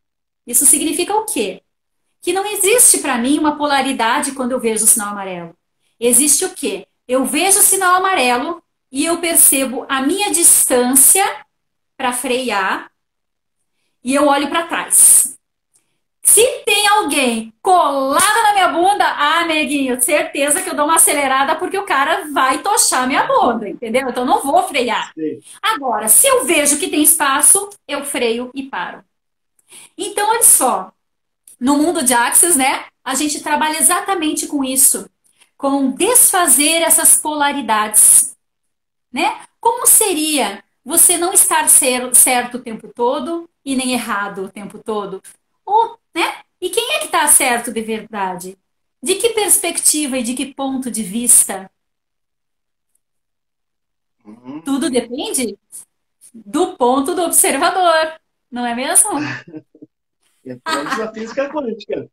Isso significa o quê? Que não existe para mim uma polaridade quando eu vejo o sinal amarelo. Existe o quê? Eu vejo o sinal amarelo e eu percebo a minha distância para frear e eu olho para trás. Se tem alguém colado na minha bunda, ah, neguinho, certeza que eu dou uma acelerada porque o cara vai tochar minha bunda, entendeu? Então eu não vou frear. Sim. Agora, se eu vejo que tem espaço, eu freio e paro. Então, olha só, no mundo de Axis, né, a gente trabalha exatamente com isso, com desfazer essas polaridades, né? Como seria você não estar certo o tempo todo e nem errado o tempo todo? Ou, né? E quem é que está certo de verdade? De que perspectiva e de que ponto de vista? Tudo Uhum. depende do ponto do observador, não é mesmo? Entramos na física quântica.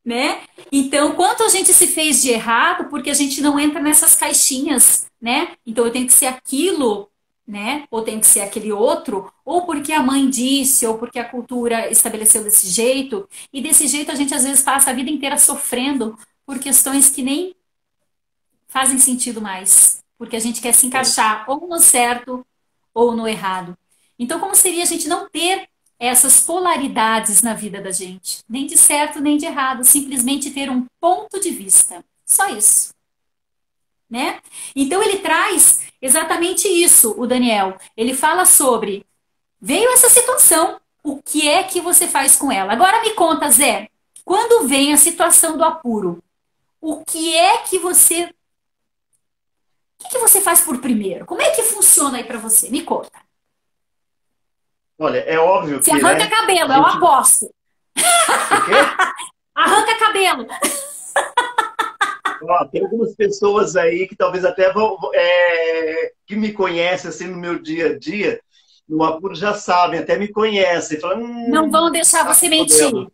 Né? Então, quanto a gente se fez de errado porque a gente não entra nessas caixinhas, né? Então, eu tenho que ser aquilo, né? Ou tenho que ser aquele outro, ou porque a mãe disse, ou porque a cultura estabeleceu desse jeito, e desse jeito a gente às vezes passa a vida inteira sofrendo por questões que nem fazem sentido mais, porque a gente quer se Sim. encaixar ou no certo ou no errado. Então, como seria a gente não ter essas polaridades na vida da gente? Nem de certo, nem de errado, simplesmente ter um ponto de vista. Só isso, né? Então, ele traz exatamente isso, o Daniel. Ele fala sobre, veio essa situação, o que é que você faz com ela? Agora me conta, Zé, quando vem a situação do apuro, o que é que você faz por primeiro? Como é que funciona aí para você? Me conta. Olha, é óbvio Se que, arranca né, a cabelo, eu gente... aposto. O quê? Arranca cabelo. Ó, tem algumas pessoas aí que talvez até que me conhecem assim no meu dia a dia, no apuro já sabem, até me conhecem, falam, Não vão deixar tá você com problema. mentir.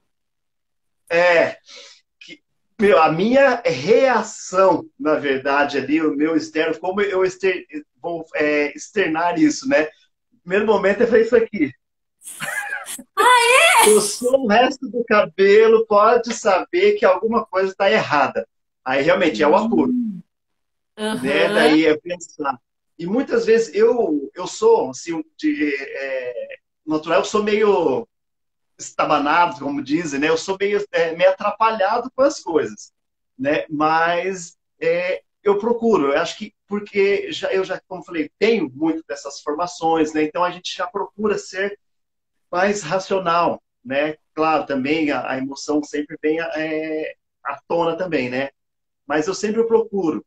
É, que, meu, a minha reação, na verdade, ali, o meu externo, como vou externar isso, né? No primeiro momento é isso aqui. Eu sou o resto do cabelo, pode saber que alguma coisa está errada. Aí realmente é o apuro. Né? Aham. Daí é pensar. E muitas vezes eu sou, assim, natural, eu sou meio estabanado, como dizem, né? Eu sou meio atrapalhado com as coisas, né? Mas eu procuro, eu acho que porque como falei, tenho muito dessas formações, né? Então a gente já procura ser mais racional, né? Claro, também a emoção sempre vem à tona também, né? Mas eu sempre procuro.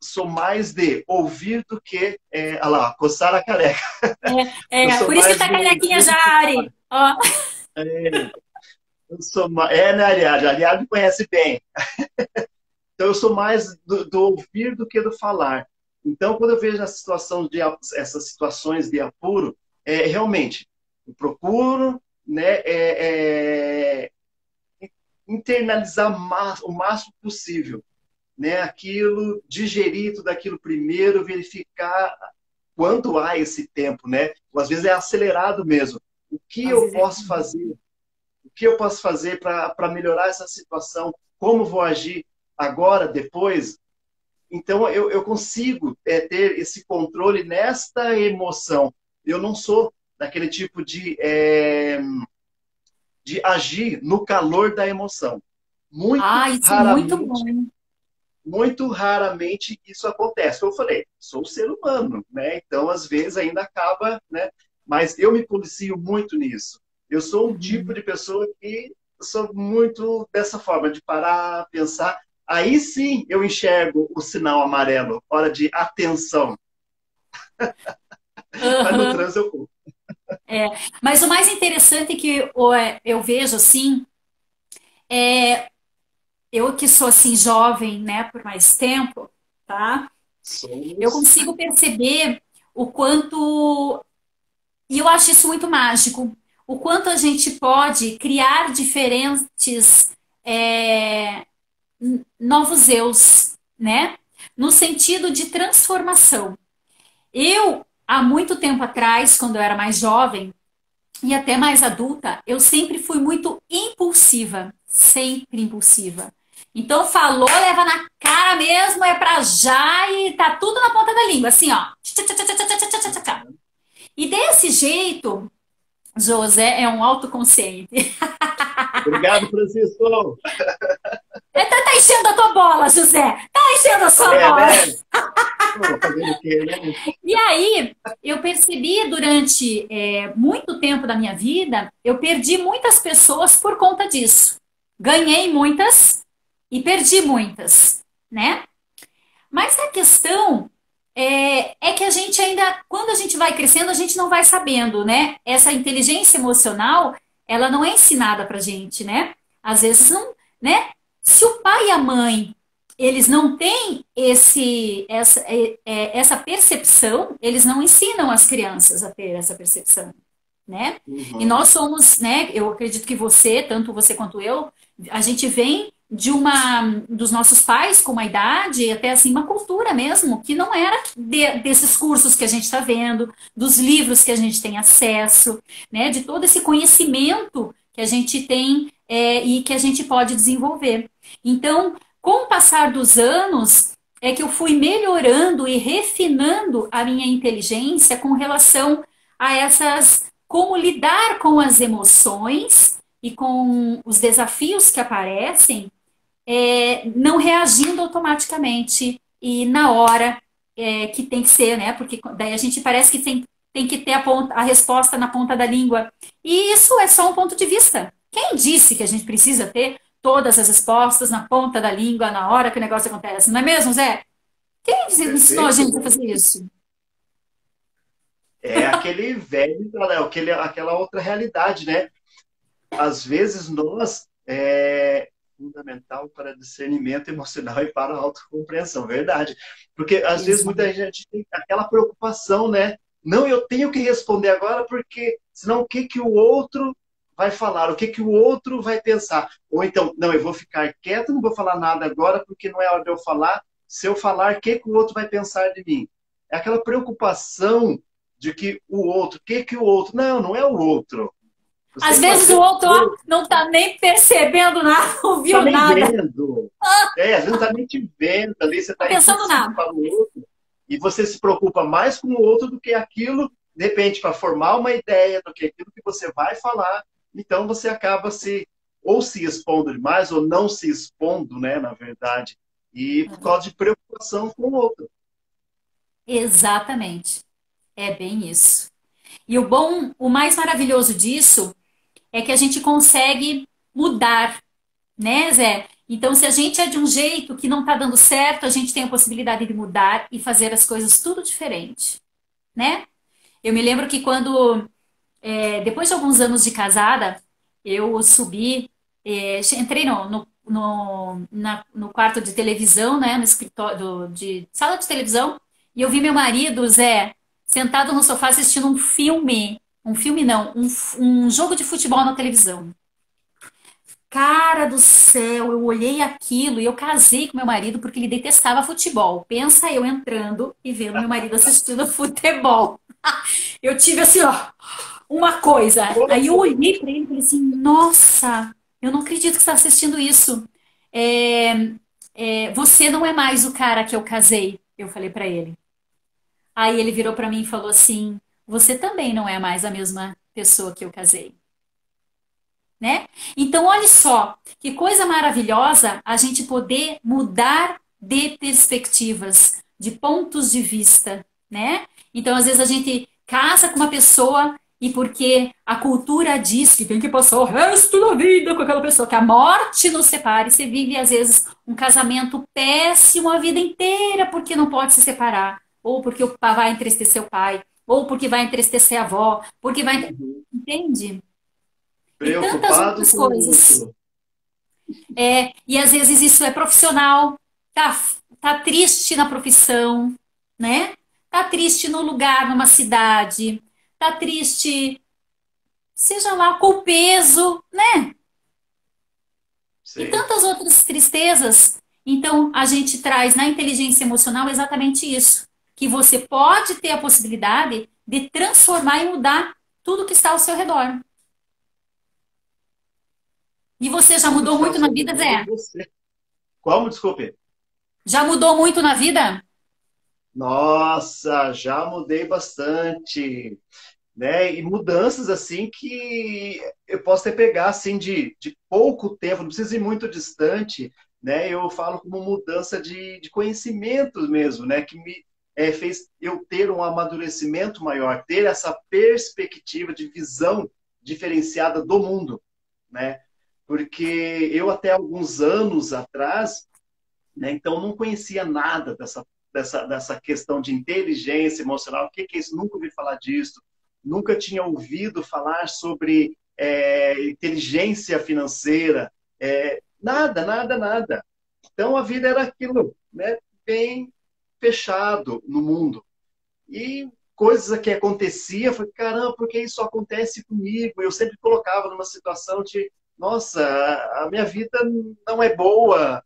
Sou mais de ouvir do que, olha lá, coçar a careca. Eu sou Por isso que mais tá do carequinha ouvir já, do que falar. Ari. Ó. Eu sou né, Ariadne? A Ariadne me conhece bem. Então, eu sou mais do ouvir do que do falar. Então, quando eu vejo essas situações de apuro, realmente, eu procuro, né, internalizar o máximo possível, né, aquilo, digerir tudo aquilo primeiro, verificar quando há esse tempo, né? Ou às vezes é acelerado mesmo. O que Às eu vezes é. posso fazer? O que eu posso fazer para melhorar essa situação? Como vou agir agora, depois? Então, eu consigo ter esse controle nesta emoção. Eu não sou daquele tipo de agir no calor da emoção. Ah, isso é muito bom. Muito raramente isso acontece. Como eu falei, sou um ser humano, né? Então, às vezes, ainda acaba, né? Mas eu me policio muito nisso. Eu sou um tipo Uhum. de pessoa que sou muito dessa forma, de parar, pensar. Aí sim eu enxergo o sinal amarelo, hora de atenção. Mas no Aham. trânsito eu corro. É. Mas o mais interessante que eu vejo assim, eu que sou assim jovem, né, por mais tempo, tá? Eu Somos. consigo perceber o quanto, e eu acho isso muito mágico, o quanto a gente pode criar diferentes é, novos eus, né? No sentido de transformação. Eu, há muito tempo atrás, quando eu era mais jovem e até mais adulta, eu sempre fui muito impulsiva, sempre impulsiva. Então falou, leva na cara mesmo, é pra já e tá tudo na ponta da língua, assim, ó. Tchá, tchá, tchá, tchá, tchá, tchá, tchá, tchá, tchá. E desse jeito, José é um autoconsciente. Obrigado, Francisco. Tá enchendo a tua bola, José. Tá enchendo a sua É, bola. né? Pô, fazendo o quê, né? E aí, eu percebi durante muito tempo da minha vida, eu perdi muitas pessoas por conta disso. Ganhei muitas e perdi muitas, né? Mas a questão é que a gente ainda, quando a gente vai crescendo, a gente não vai sabendo, né? Essa inteligência emocional, ela não é ensinada pra gente, né? Às vezes não, né? Se o pai e a mãe, eles não têm essa percepção, eles não ensinam as crianças a ter essa percepção, né? E Uhum. nós somos, né? Eu acredito que você, tanto você quanto eu, a gente vem de uma dos nossos pais com uma idade, até assim, uma cultura mesmo, que não era desses cursos que a gente está vendo, dos livros que a gente tem acesso, né? De todo esse conhecimento que a gente tem e que a gente pode desenvolver. Então, com o passar dos anos, é que eu fui melhorando e refinando a minha inteligência com relação a essas como lidar com as emoções e com os desafios que aparecem, não reagindo automaticamente e na hora que tem que ser, né? Porque daí a gente parece que tem que ter a resposta na ponta da língua. E isso é só um ponto de vista. Quem disse que a gente precisa ter todas as respostas na ponta da língua na hora que o negócio acontece? Não é mesmo, Zé? Quem ensinou a Perfeito. gente a fazer isso? É aquele velho, aquela outra realidade, né? Às vezes nós é fundamental para discernimento emocional e para a autocompreensão, verdade. Porque às vezes muita Exato. gente tem aquela preocupação, né? Não, eu tenho que responder agora porque senão o que que o outro vai falar, o que que o outro vai pensar. Ou então, não, eu vou ficar quieto, não vou falar nada agora porque não é hora de eu falar. Se eu falar, o que que o outro vai pensar de mim? É aquela preocupação de que o outro, o que que o outro, não, não é o outro. Você Às tem que vezes fazer o o outro ó, seu, não tá nem percebendo nada, não tá viu nem nada, vendo. É, às vezes não tá nem te vendo, ali você não tá está pensando impossível nada. para o outro. E você se preocupa mais com o outro do que aquilo, de repente, para formar uma ideia do que aquilo que você vai falar. Então você acaba ou se expondo demais ou não se expondo, né, na verdade. E por causa de preocupação com o outro. Exatamente. É bem isso. E o bom, o mais maravilhoso disso é que a gente consegue mudar, né, Zé? Então, se a gente é de um jeito que não tá dando certo, a gente tem a possibilidade de mudar e fazer as coisas tudo diferente, né? Eu me lembro que depois de alguns anos de casada, eu subi, entrei no quarto de televisão, né, no escritório de sala de televisão, e eu vi meu marido, Zé, sentado no sofá assistindo um filme não, um jogo de futebol na televisão. Cara do céu, eu olhei aquilo e eu casei com meu marido porque ele detestava futebol. Pensa eu entrando e vendo meu marido assistindo futebol. Eu tive assim, ó, uma coisa. Aí eu Nossa, olhei pra ele e falei assim: Nossa, eu não acredito que você está assistindo isso. É, você não é mais o cara que eu casei. Eu falei pra ele. Aí ele virou pra mim e falou assim: Você também não é mais a mesma pessoa que eu casei, né? Então, olha só, que coisa maravilhosa a gente poder mudar de perspectivas, de pontos de vista, né? Então, às vezes a gente casa com uma pessoa e porque a cultura diz que tem que passar o resto da vida com aquela pessoa, que a morte nos separe, você vive às vezes um casamento péssimo a vida inteira porque não pode se separar, ou porque vai entristecer o pai, ou porque vai entristecer a avó, porque vai, entende? E tantas preocupado outras com o coisas. outro. E às vezes isso é profissional, tá triste na profissão, né? Tá triste no lugar, numa cidade, tá triste, seja lá com o peso, né? E Sim. tantas outras tristezas. Então, a gente traz na inteligência emocional exatamente isso, que você pode ter a possibilidade de transformar e mudar tudo que está ao seu redor. E você já Tudo que mudou está ao muito na seu vida, redor é Zé? você. Como? Desculpe. Já mudou muito na vida? Nossa, já mudei bastante, né? E mudanças assim que eu posso até pegar assim de pouco tempo, não precisa ir muito distante, né? Eu falo como mudança de conhecimento mesmo, né? Que me fez eu ter um amadurecimento maior, ter essa perspectiva de visão diferenciada do mundo, né? Porque eu até alguns anos atrás, né? Então, não conhecia nada dessa questão de inteligência emocional. O que é isso? Nunca ouvi falar disso. Nunca tinha ouvido falar sobre inteligência financeira. Nada, nada, nada. Então, a vida era aquilo, né? Bem fechado no mundo. E coisas que aconteciam, eu falei, caramba, por que isso acontece comigo? Eu sempre colocava numa situação de, nossa, a minha vida não é boa,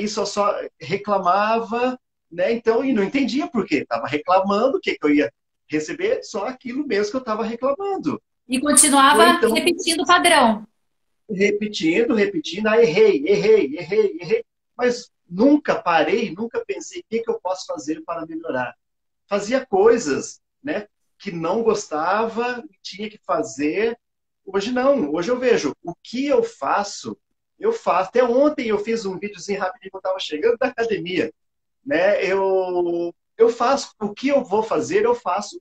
isso eu só reclamava, né? Então, e não entendia por quê. Estava reclamando, o que que eu ia receber? Só aquilo mesmo que eu estava reclamando. E Ou continuava então, repetindo o padrão. repetindo, repetindo, errei, errei, errei, errei. Mas nunca parei, nunca pensei, o que que eu posso fazer para melhorar? Fazia coisas, né, que não gostava, tinha que fazer. Hoje não, hoje eu vejo o que eu faço, eu faço. Até ontem eu fiz um videozinho rapidinho quando eu estava chegando da academia, né? Eu faço o que eu vou fazer, eu faço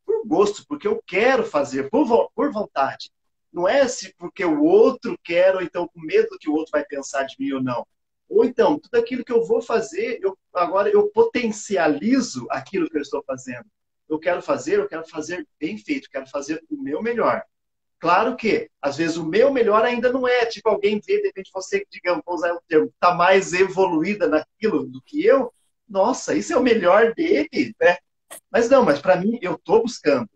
por gosto, porque eu quero fazer, por vontade. Não é se porque o outro quer, ou então com medo que o outro vai pensar de mim ou não. Ou então, tudo aquilo que eu vou fazer, agora eu potencializo aquilo que eu estou fazendo. eu quero fazer bem feito, eu quero fazer o meu melhor. Claro que, às vezes, o meu melhor ainda não é, tipo, alguém vê, de repente, você, digamos, vou usar o termo, está mais evoluída naquilo do que eu, nossa, isso é o melhor dele, né? Mas não, mas para mim, eu estou buscando.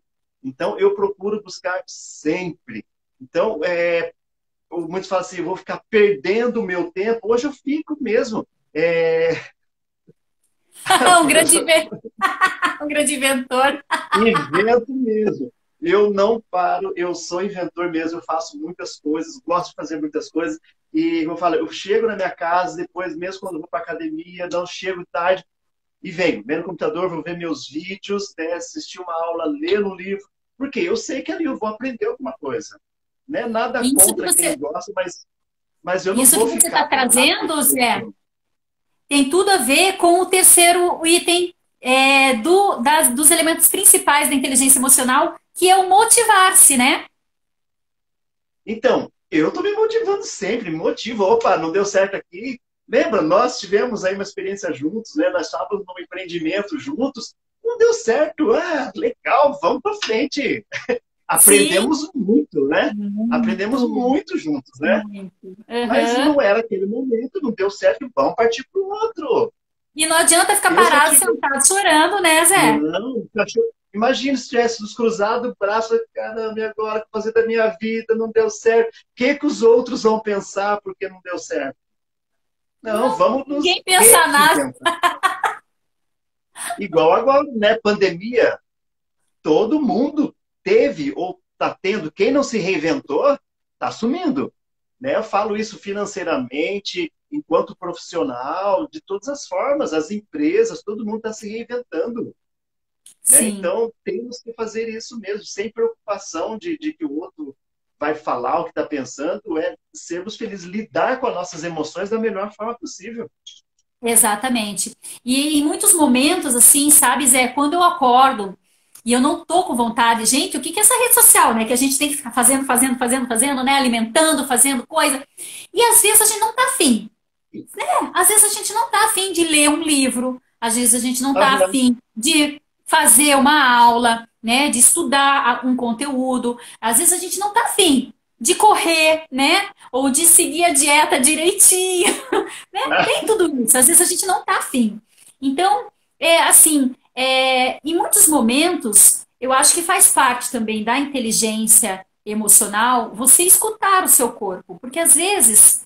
Então, eu procuro buscar sempre. Então, muitos falam assim, eu vou ficar perdendo o meu tempo. Hoje eu fico mesmo. Um grande, um grande inventor. Invento mesmo. Eu não paro, eu sou inventor mesmo, eu faço muitas coisas, gosto de fazer muitas coisas. E eu falo, eu chego na minha casa, depois, mesmo quando eu vou para academia, não chego tarde e venho, no computador, vou ver meus vídeos, né, assistir uma aula, ler um livro, porque eu sei que ali eu vou aprender alguma coisa. Né? Nada Isso que contra quem você, gosta, mas eu não isso que vou você ficar está parado. trazendo, Zé, tem tudo a ver com o terceiro item dos elementos principais da inteligência emocional, que é o motivar-se, né? Então, eu estou me motivando sempre, me motivo. Opa, não deu certo aqui. Lembra, nós tivemos aí uma experiência juntos, né? Nós estávamos num empreendimento juntos. Não deu certo. Ah, legal, vamos para frente. Sim, Aprendemos muito, né? Aprendemos muito, muito juntos, né? muito. Mas Aham. não era aquele momento, não deu certo, vamos partir para o outro. E não adianta ficar Eu só parado, tive. sentado, chorando, né, Zé? Não, cachorro. Imagina se tivesse nos cruzado o braço, caramba, e agora o que fazer da minha vida? Não deu certo. O que os outros vão pensar porque não deu certo? Não, Não, vamos nos ninguém pensa nada. reinventar. Igual agora, né? Pandemia, todo mundo teve ou está tendo. Quem não se reinventou, está sumindo. Né? Eu falo isso financeiramente, enquanto profissional, de todas as formas. As empresas, todo mundo está se reinventando. Né? Sim. Então, temos que fazer isso mesmo, sem preocupação de que o outro vai falar o que está pensando, é sermos felizes, lidar com as nossas emoções da melhor forma possível. Exatamente. E em muitos momentos, assim, sabe, Zé, quando eu acordo e eu não tô com vontade, gente, o que que é essa rede social, né? Que a gente tem que ficar fazendo, né? Alimentando, fazendo coisa. E às vezes a gente não tá afim. Às vezes a gente não tá afim de ler um livro, às vezes a gente não tá Aham. afim de fazer uma aula, né? De estudar um conteúdo. Às vezes a gente não tá afim de correr, né? Ou de seguir a dieta direitinho. Tem tudo isso. Às vezes a gente não tá afim. Então, em muitos momentos, eu acho que faz parte também da inteligência emocional você escutar o seu corpo, porque às vezes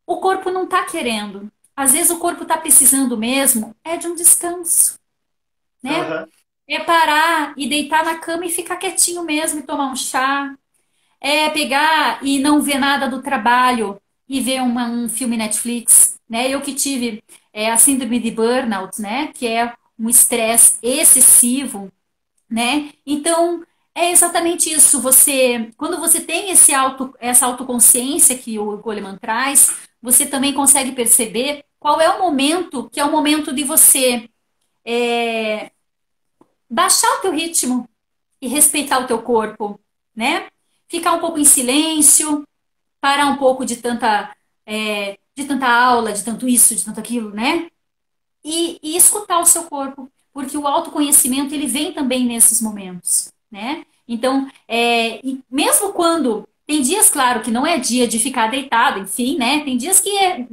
o corpo não tá querendo. Às vezes o corpo tá precisando mesmo de um descanso, né? Aham. É parar e deitar na cama e ficar quietinho mesmo e tomar um chá. É pegar e não ver nada do trabalho e ver um filme Netflix, né? Eu que tive a síndrome de burnout, né? Que é um estresse excessivo, né? Então, é exatamente isso. Quando você tem essa autoconsciência que o Goleman traz, você também consegue perceber qual é o momento que é o momento de você baixar o teu ritmo e respeitar o teu corpo, né? Ficar um pouco em silêncio, parar um pouco de tanta aula, de tanto isso, de tanto aquilo, né? E escutar o seu corpo, porque o autoconhecimento ele vem também nesses momentos, né? Então, e mesmo quando tem dias, claro, que não é dia de ficar deitado, enfim, né? Tem dias que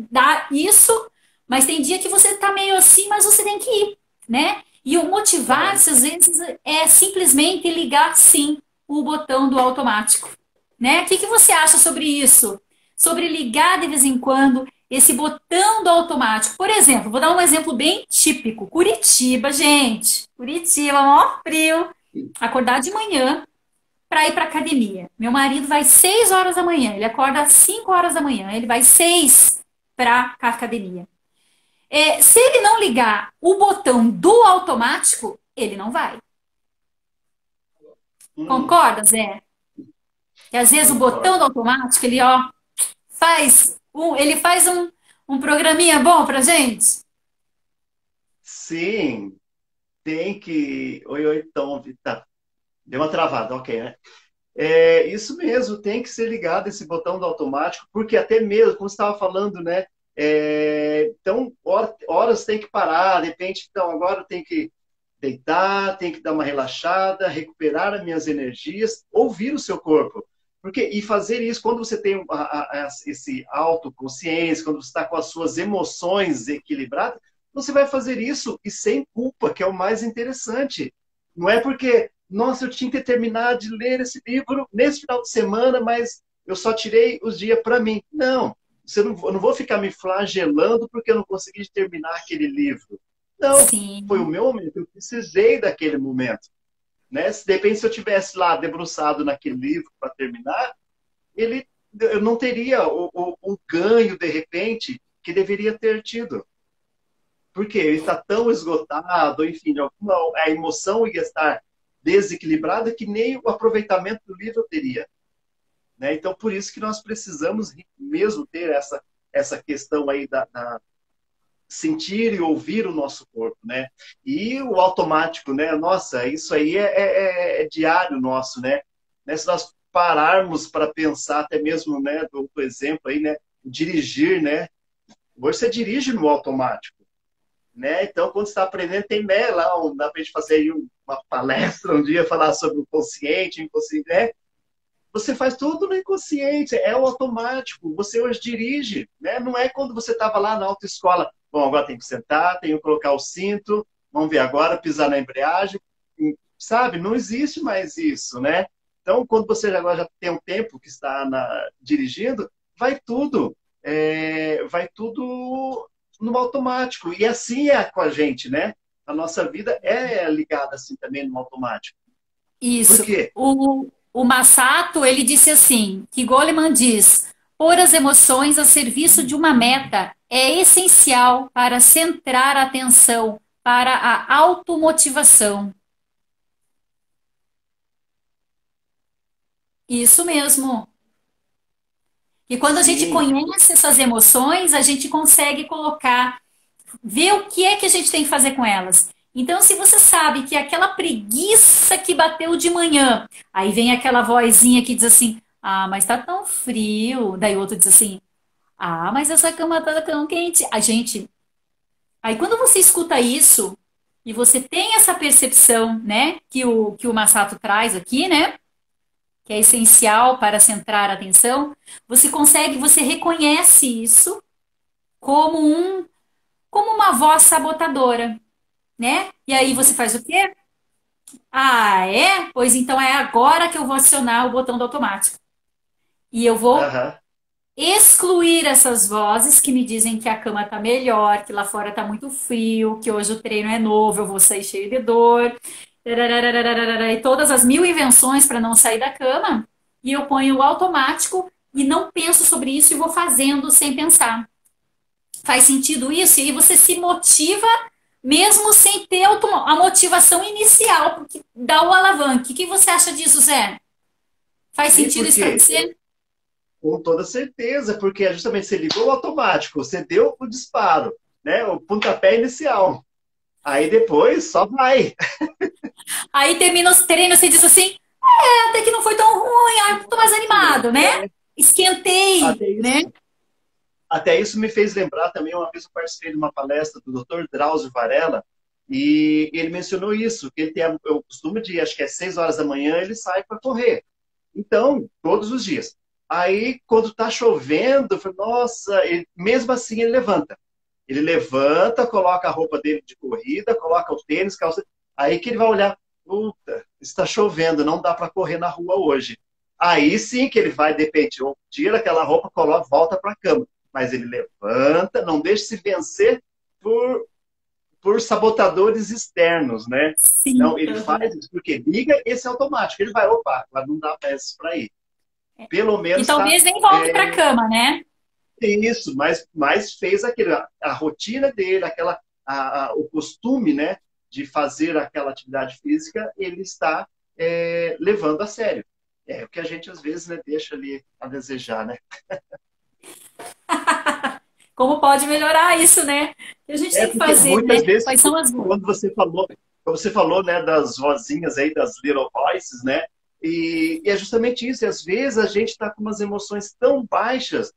dá isso, mas tem dia que você tá meio assim, mas você tem que ir, né? E o Aham. motivar-se, às vezes, é simplesmente ligar, sim, o botão do automático, né? O que que você acha sobre isso? Sobre ligar de vez em quando esse botão do automático. Por exemplo, vou dar um exemplo bem típico. Curitiba, gente. Curitiba, maior frio. Acordar de manhã para ir para academia. Meu marido vai 6 horas da manhã. Ele acorda às 5 horas da manhã. Ele vai 6 para a academia. Se ele não ligar o botão do automático, ele não vai. Hum, Concorda, Zé? Que às vezes o botão concordo. do automático, ele faz um programinha bom pra gente. Sim, tem que. Oi, oi, então, tá. Deu uma travada, ok, né? É isso mesmo, tem que ser ligado esse botão do automático, porque até mesmo, como você estava falando, né? Então, horas tem que parar, de repente, então, agora tem que deitar, tenho que dar uma relaxada, recuperar as minhas energias, ouvir o seu corpo. Porque, e fazer isso, quando você tem esse autoconsciência, quando você está com as suas emoções equilibradas, você vai fazer isso e sem culpa, que é o mais interessante. Não é porque, nossa, eu tinha que terminar de ler esse livro nesse final de semana, mas eu só tirei os dias para mim. Não, eu não vou ficar me flagelando porque eu não consegui terminar aquele livro. Não, foi o Sim. meu momento, eu precisei daquele momento. Né? Se de repente se eu tivesse lá debruçado naquele livro para terminar, eu não teria o ganho, de repente, que deveria ter tido. Porque ele está tão esgotado, enfim, a emoção ia estar desequilibrada que nem o aproveitamento do livro eu teria. Né? Então, por isso que nós precisamos mesmo ter essa questão aí da sentir e ouvir o nosso corpo, né? E o automático, né? Nossa, isso aí é diário nosso, né? Se nós pararmos para pensar até mesmo, né, do exemplo aí, né? Dirigir, né? Hoje você dirige no automático, né? Então, quando você está aprendendo, tem, né, lá, dá para a gente fazer aí uma palestra um dia, falar sobre o consciente, inconsciente, né? Você faz tudo no inconsciente, é o automático. Você hoje dirige, né? Não é quando você estava lá na autoescola. Bom, agora tem que sentar, tenho que colocar o cinto, vamos ver agora, pisar na embreagem. Sabe? Não existe mais isso, né? Então, quando você agora já tem um tempo que está dirigindo, vai tudo no automático. E assim é com a gente, né? A nossa vida é ligada assim também no automático. Por Isso. quê? O Masato, ele disse assim, que Goleman diz, pôr as emoções a serviço de uma meta é essencial para centrar a atenção para a automotivação. Isso mesmo. E quando a gente Sim. conhece essas emoções, a gente consegue colocar, ver o que é que a gente tem que fazer com elas. Então, se você sabe que aquela preguiça que bateu de manhã, aí vem aquela vozinha que diz assim: ah, mas tá tão frio. Daí o outro diz assim: ah, mas essa cama tá tão quente. A gente. Aí quando você escuta isso e você tem essa percepção, né, que o Masato traz aqui, né, que é essencial para centrar a atenção, você consegue, você reconhece isso como como uma voz sabotadora, né? E aí você Uhum. faz o quê? Ah, é? Pois então é agora que eu vou acionar o botão do automático. E eu vou Aham. excluir essas vozes que me dizem que a cama tá melhor, que lá fora tá muito frio, que hoje o treino é novo, eu vou sair cheio de dor, e todas as mil invenções para não sair da cama. E eu ponho o automático e não penso sobre isso e vou fazendo sem pensar. Faz sentido isso? E aí você se motiva mesmo sem ter a motivação inicial, porque dá o alavanque. O que você acha disso, Zé? Faz Sim, sentido isso para porque você? com toda certeza, porque é justamente você ligou o automático, você deu o disparo, né? O pontapé inicial. Aí depois só vai. Aí termina os treinos e diz assim: até que não foi tão ruim, eu tô mais animado, né? Esquentei, Até né? isso, até isso me fez lembrar também, uma vez eu participei de uma palestra do Dr. Drauzio Varela, e ele mencionou isso, que ele tem o costume de, acho que é 6 horas da manhã, ele sai para correr. Então, todos os dias. Aí, quando está chovendo, eu falei, nossa, mesmo assim ele levanta. Ele levanta, coloca a roupa dele de corrida, coloca o tênis, calça. Aí que ele vai olhar, puta, está chovendo, não dá para correr na rua hoje. Aí sim que ele vai, de repente, ou tira aquela roupa, coloca, volta para a cama. Mas ele levanta, não deixa se vencer por, por sabotadores externos, né? Não, Sim. ele Uhum. faz isso porque liga esse automático. Ele vai, opa, agora não dá mais para ir. Pelo E menos está talvez nem volte para a cama, né? isso, mas fez aquele, a rotina dele, o costume, né, de fazer aquela atividade física, ele está levando a sério. É o que a gente às vezes, né, deixa ali a desejar, né? Como pode melhorar isso, né? O que a gente É tem que porque fazer, né? muitas vezes, Quais são as. quando você falou, né, das vozinhas aí, das little voices, né? E é justamente isso. E às vezes a gente está com umas emoções tão baixas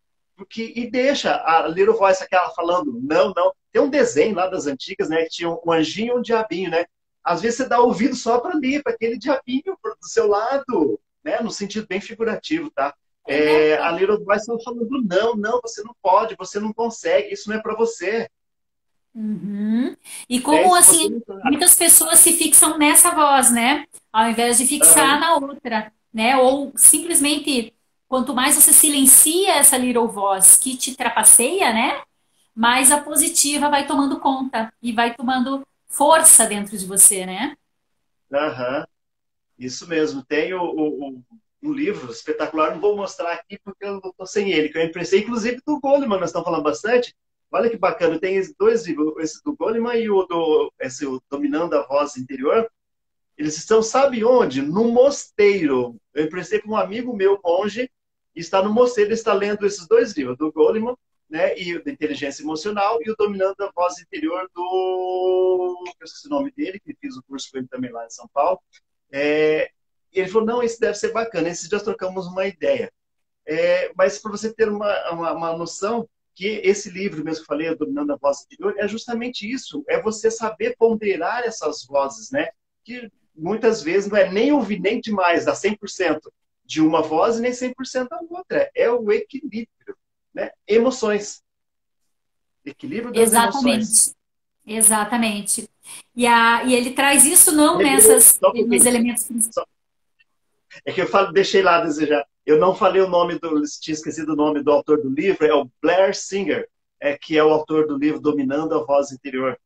e deixa a little voice aquela falando, não, não. Tem um desenho lá das antigas, né? Que tinha um anjinho e um diabinho, né? às vezes você dá ouvido só para ali, para aquele diabinho do seu lado, né? No sentido bem figurativo, tá? A É. Little Voice estão falando, não, não, você não pode, você não consegue, isso não é para você. Uhum. E É como isso que você assim, não tá. muitas pessoas se fixam nessa voz, né? Ao invés de fixar Aham, na outra, né? Ou simplesmente, quanto mais você silencia essa little voz que te trapaceia, né? Mais a positiva vai tomando conta e vai tomando força dentro de você, né? aham. Isso mesmo. Tem um livro espetacular, não vou mostrar aqui porque eu estou sem ele, que eu emprestei, inclusive do Goleman, nós estamos falando bastante. Olha que bacana, tem esses dois livros, esse do Goleman e o Dominando a Voz Interior. Eles estão, sabe onde? No mosteiro. Eu emprestei para um amigo meu, monge, e está no mosteiro, ele está lendo esses dois livros, do Goleman, né, e o da Inteligência Emocional, e o Dominando a Voz Interior eu esqueci o nome dele, que fiz o curso com ele também lá em São Paulo. Ele falou, não, isso deve ser bacana. Esses dias trocamos uma ideia. Mas para você ter uma noção que esse livro mesmo que eu falei, Dominando a Voz Interior, é justamente isso. É você saber ponderar essas vozes, né? Que muitas vezes não é nem ouvir nem demais, dá 100% de uma voz e nem 100% da outra. É o equilíbrio, né? Emoções. Equilíbrio das emoções. Exatamente, exatamente. E ele traz isso não Só um nos pouquinho. elementos principais. É que eu deixei lá a desejar. Eu não falei o nome tinha esquecido o nome do autor do livro, é o Blair Singer, que é o autor do livro Dominando a Voz Interior.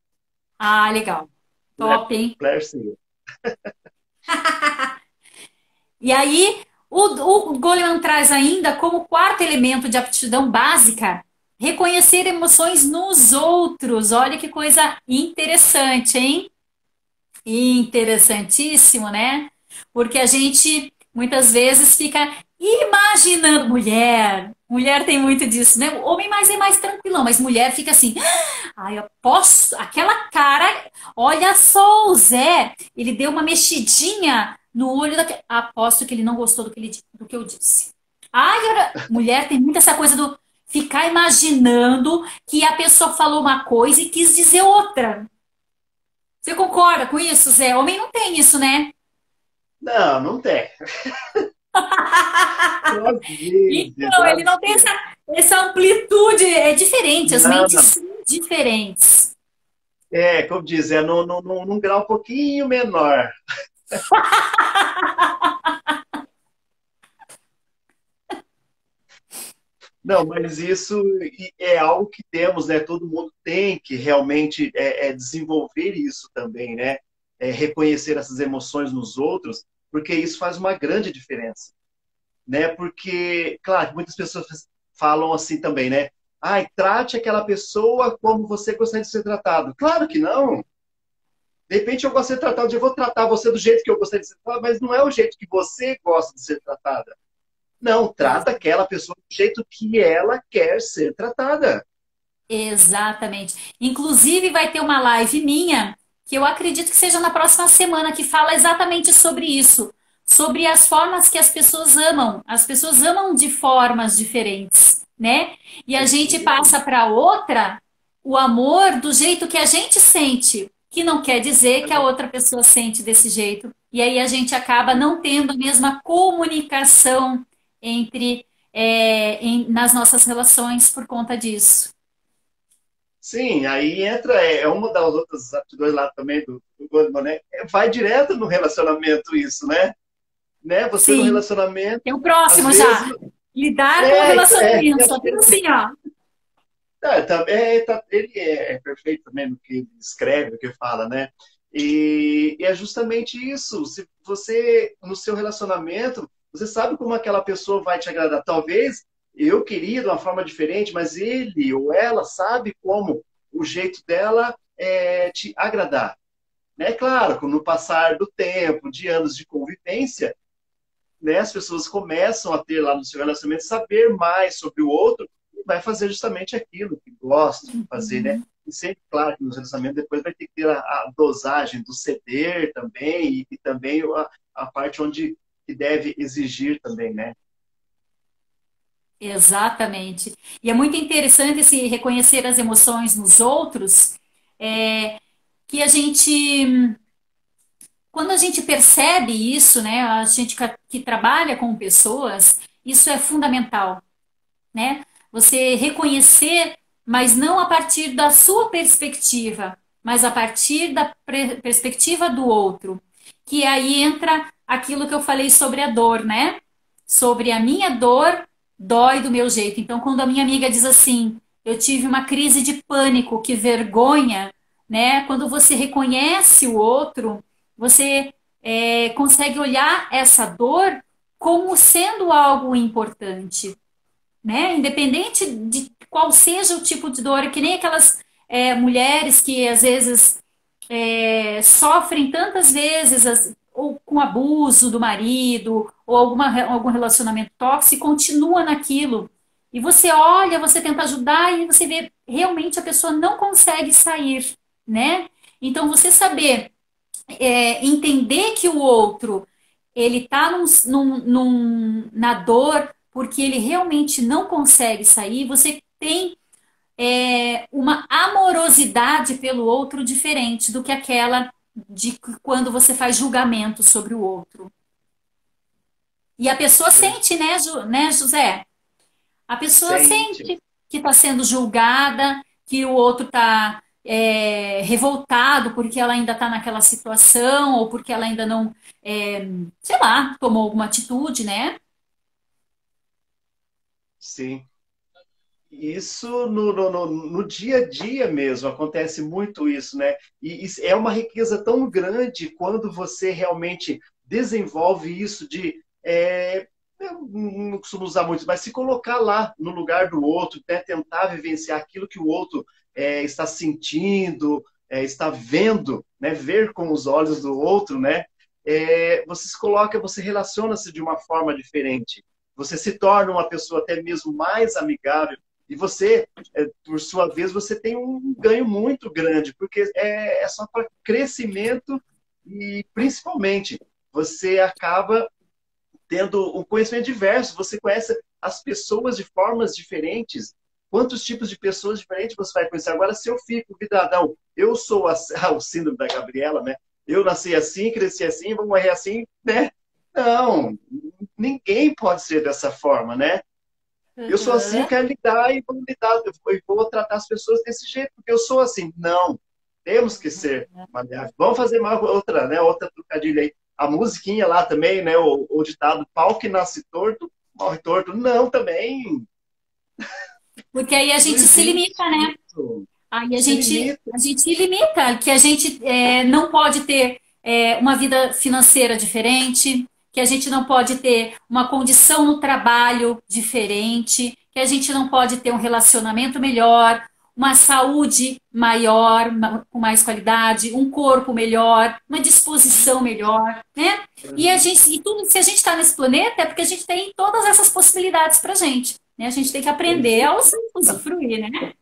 Ah, legal. Blair, Top, hein? Blair Singer. E aí, o Goleman traz ainda como quarto elemento de aptidão básica reconhecer emoções nos outros. Olha que coisa interessante, hein? Interessantíssimo, né? Porque a gente muitas vezes fica imaginando. Mulher tem muito disso, né? O homem mais é mais tranquilão, mas mulher fica assim. Ai, eu posso. Aquela cara. Olha só, o Zé. Ele deu uma mexidinha no olho daquele. Aposto que ele não gostou do que eu disse. Ai, mulher tem muito essa coisa do ficar imaginando que a pessoa falou uma coisa e quis dizer outra. Você concorda com isso, Zé? Homem não tem isso, né? Não, não tem. Às vezes, Então, ele às não tem vezes. essa amplitude. É diferente, as Não, mentes não. são diferentes. Como diz, num grau um pouquinho menor. Não, mas isso é algo que temos, né? Todo mundo tem que realmente desenvolver isso também, né? Reconhecer essas emoções nos outros, porque isso faz uma grande diferença, né? Porque, claro, muitas pessoas falam assim também, né? Ai, trate aquela pessoa como você gostaria de ser tratado. Claro que não. De repente eu gosto de ser tratado, eu vou tratar você do jeito que eu gostaria de ser tratado, mas não é o jeito que você gosta de ser tratada. Não, trata aquela pessoa do jeito que ela quer ser tratada. Exatamente. Inclusive, vai ter uma live minha, que eu acredito que seja na próxima semana, que fala exatamente sobre isso. Sobre as formas que as pessoas amam. As pessoas amam de formas diferentes, né? E a Isso gente mesmo. passa para outra o amor do jeito que a gente sente, que não quer dizer que a outra pessoa sente desse jeito. E aí a gente acaba não tendo a mesma comunicação entre, nas nossas relações por conta disso. Sim, aí entra, uma das outras aptidões lá também do Goldman, né? Vai direto no relacionamento isso, né? Você no Sim. relacionamento, Tem o às próximo vezes, já. Lidar com o relacionamento. Só tudo é, assim, ó. ele é perfeito também no que ele escreve, no que fala, né? E é justamente isso. Se você, no seu relacionamento, você sabe como aquela pessoa vai te agradar. Talvez eu queria de uma forma diferente, mas ele ou ela sabe como o jeito dela é te agradar. Né? Claro, com o passar do tempo, de anos de convivência, né, as pessoas começam a ter lá no seu relacionamento saber mais sobre o outro e vai fazer justamente aquilo que gosta de fazer, né? E sempre, claro, que nos relacionamentos depois vai ter que ter a dosagem do ceder também e também a parte onde que deve exigir também, né? Exatamente. E é muito interessante esse reconhecer as emoções nos outros, é, que a gente quando a gente percebe isso, né, a gente que trabalha com pessoas, isso é fundamental, né? Você reconhecer, mas não a partir da sua perspectiva, mas a partir da perspectiva do outro. Que aí entra aquilo que eu falei sobre a dor, né? Sobre a minha dor, dói do meu jeito. Então, quando a minha amiga diz assim, eu tive uma crise de pânico, que vergonha, né? Quando você reconhece o outro, você consegue olhar essa dor como sendo algo importante, né? Independente de qual seja o tipo de dor, é que nem aquelas mulheres que às vezes sofrem tantas vezes ou com abuso do marido ou algum relacionamento tóxico e continua naquilo. E você olha, você tenta ajudar e você vê realmente a pessoa não consegue sair, né? Então você saber entender que o outro ele está na dor porque ele realmente não consegue sair, você tem uma amorosidade pelo outro diferente do que aquela de quando você faz julgamento sobre o outro. E a pessoa sente, né, né, José? A pessoa Sente. sente que está sendo julgada, que o outro está revoltado porque ela ainda está naquela situação, ou porque ela ainda não, sei lá, tomou alguma atitude, né? Sim. Isso no dia a dia mesmo, acontece muito isso, né? E isso é uma riqueza tão grande quando você realmente desenvolve isso de. Eu não costumo usar muito, mas se colocar lá no lugar do outro, né? Tentar vivenciar aquilo que o outro está sentindo, está vendo, né? Ver com os olhos do outro, né? Você se coloca, você relaciona-se de uma forma diferente. Você se torna uma pessoa até mesmo mais amigável e você, por sua vez, você tem um ganho muito grande, porque é só para crescimento e, principalmente, você acaba tendo um conhecimento diverso, você conhece as pessoas de formas diferentes. Quantos tipos de pessoas diferentes você vai conhecer? Agora, se eu fico vidadão, eu sou o síndrome da Gabriela, né? Eu nasci assim, cresci assim, vou morrer assim, né? Não, ninguém pode ser dessa forma, né? Eu sou assim, eu Uhum. quero lidar e vou lidar, eu vou tratar as pessoas desse jeito, porque eu sou assim. Não, temos que ser maleáveis. Vamos fazer mais outra, né? Outra trocadilha aí. A musiquinha lá também, né? O ditado, pau que nasce torto, morre torto. Não, também. Porque aí a Não gente se limita, existe né? isso. Aí Se limita. a gente limita, que a gente não pode ter uma vida financeira diferente, que a gente não pode ter uma condição no trabalho diferente, que a gente não pode ter um relacionamento melhor, uma saúde maior, com mais qualidade, um corpo melhor, uma disposição melhor, né? E tudo, se a gente está nesse planeta, é porque a gente tem todas essas possibilidades para gente, né? A gente tem que Com aprender a certeza. usufruir, né?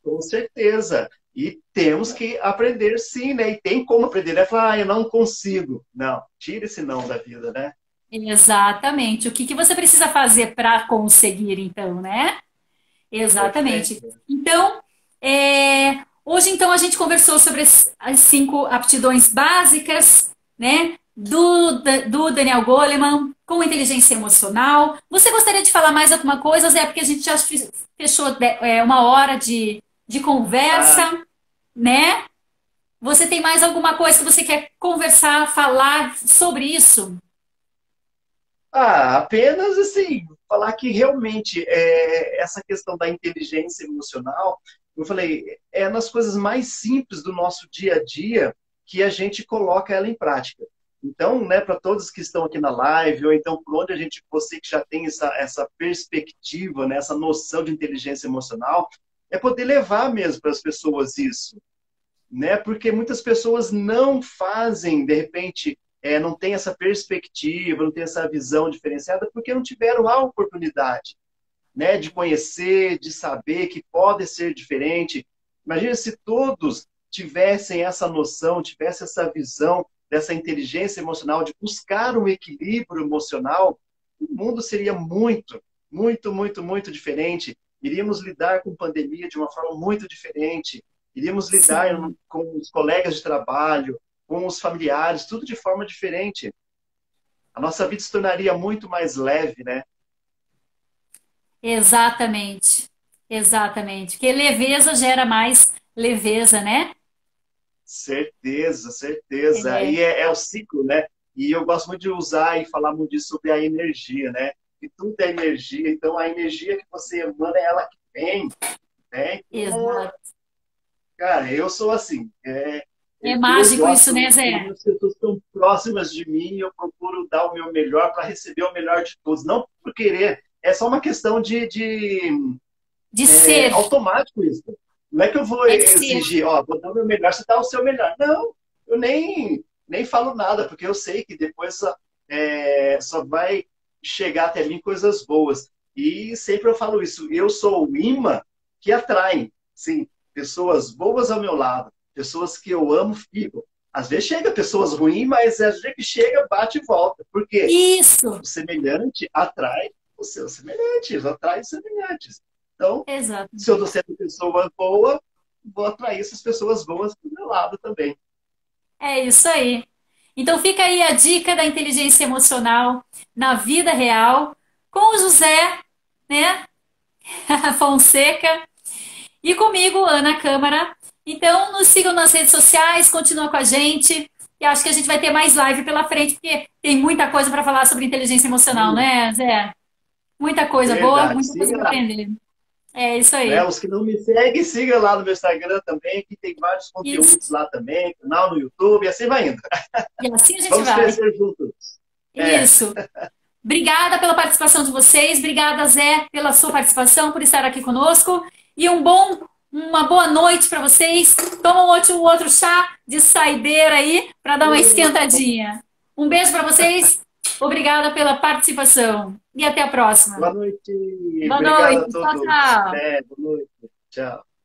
Com certeza. E temos que aprender sim, né? E tem como aprender, né? Falar, eu não consigo. Não, tira esse não da vida, né? Exatamente. O que que você precisa fazer para conseguir, então, né? Exatamente. Perfeito. Então, hoje então a gente conversou sobre as 5 aptidões básicas, né? Do Daniel Goleman com inteligência emocional. Você gostaria de falar mais alguma coisa, Zé? Porque a gente já fechou 1 hora de Ah, conversa, né? Você tem mais alguma coisa que você quer conversar, falar sobre isso? apenas assim, falar que realmente essa questão da inteligência emocional, eu falei, é nas coisas mais simples do nosso dia a dia que a gente coloca ela em prática. Então, né, para todos que estão aqui na live, ou então por onde a gente, você que já tem essa perspectiva, né, essa noção de inteligência emocional, é poder levar mesmo para as pessoas isso, né? Porque muitas pessoas não fazem, de repente, não tem essa perspectiva, não tem essa visão diferenciada, porque não tiveram a oportunidade, né? De conhecer, de saber que pode ser diferente. Imagina se todos tivessem essa noção, tivessem essa visão dessa inteligência emocional, de buscar um equilíbrio emocional, o mundo seria muito, muito, muito, muito diferente. Iríamos lidar com pandemia de uma forma muito diferente. Iríamos lidar Sim. com os colegas de trabalho. com os familiares, tudo de forma diferente. A nossa vida se tornaria muito mais leve, né? Exatamente. Exatamente. Porque leveza gera mais leveza, né? Certeza, certeza. É, Aí é o ciclo, né? E eu gosto muito de usar e falar muito disso sobre a energia, né? Que tudo é energia, então a energia que você emana é ela que vem, né? Então, exato. cara, eu sou assim. É Eu mágico isso, né, gosto, quando Zé? as pessoas estão próximas de mim, eu procuro dar o meu melhor para receber o melhor de todos. Não por querer, é só uma questão De ser. automático isso. Não é que eu vou É de ser. exigir, ó, vou dar o meu melhor, você dá o seu melhor. Não, eu nem falo nada, porque eu sei que depois só vai chegar até mim coisas boas. E sempre eu falo isso, eu sou o imã que atrai, sim, pessoas boas ao meu lado, pessoas que eu amo, ficam. Às vezes chega pessoas ruins, mas às vezes que chega, bate e volta. Por quê? Isso. O semelhante atrai o seu semelhante, atrai os semelhantes. Então, Exato. se eu estou sendo pessoa boa, vou atrair essas pessoas boas para o meu lado também. É isso aí. Então fica aí a dica da inteligência emocional na vida real com o José, né? Fonseca e comigo, Ana Câmara. Então nos sigam nas redes sociais, continua com a gente. E acho que a gente vai ter mais live pela frente, porque tem muita coisa para falar sobre inteligência emocional, Sim, né, Zé? Muita coisa boa, verdade. muita coisa Siga para lá. aprender. É isso Né? aí. Os que não me seguem, siga lá no meu Instagram também, que tem vários Isso. conteúdos lá também, canal no YouTube, e assim vai indo. E assim a gente Vamos vai. crescer juntos. É, Isso. Obrigada pela participação de vocês. Obrigada, Zé, pela sua participação, por estar aqui conosco. E uma boa noite para vocês. Toma um outro chá de saideira aí para dar uma esquentadinha. Um beijo para vocês. Obrigada pela participação. E até a próxima. boa noite. Boa Obrigado a noite. Tchau, todos. tchau. Até, boa noite. Tchau.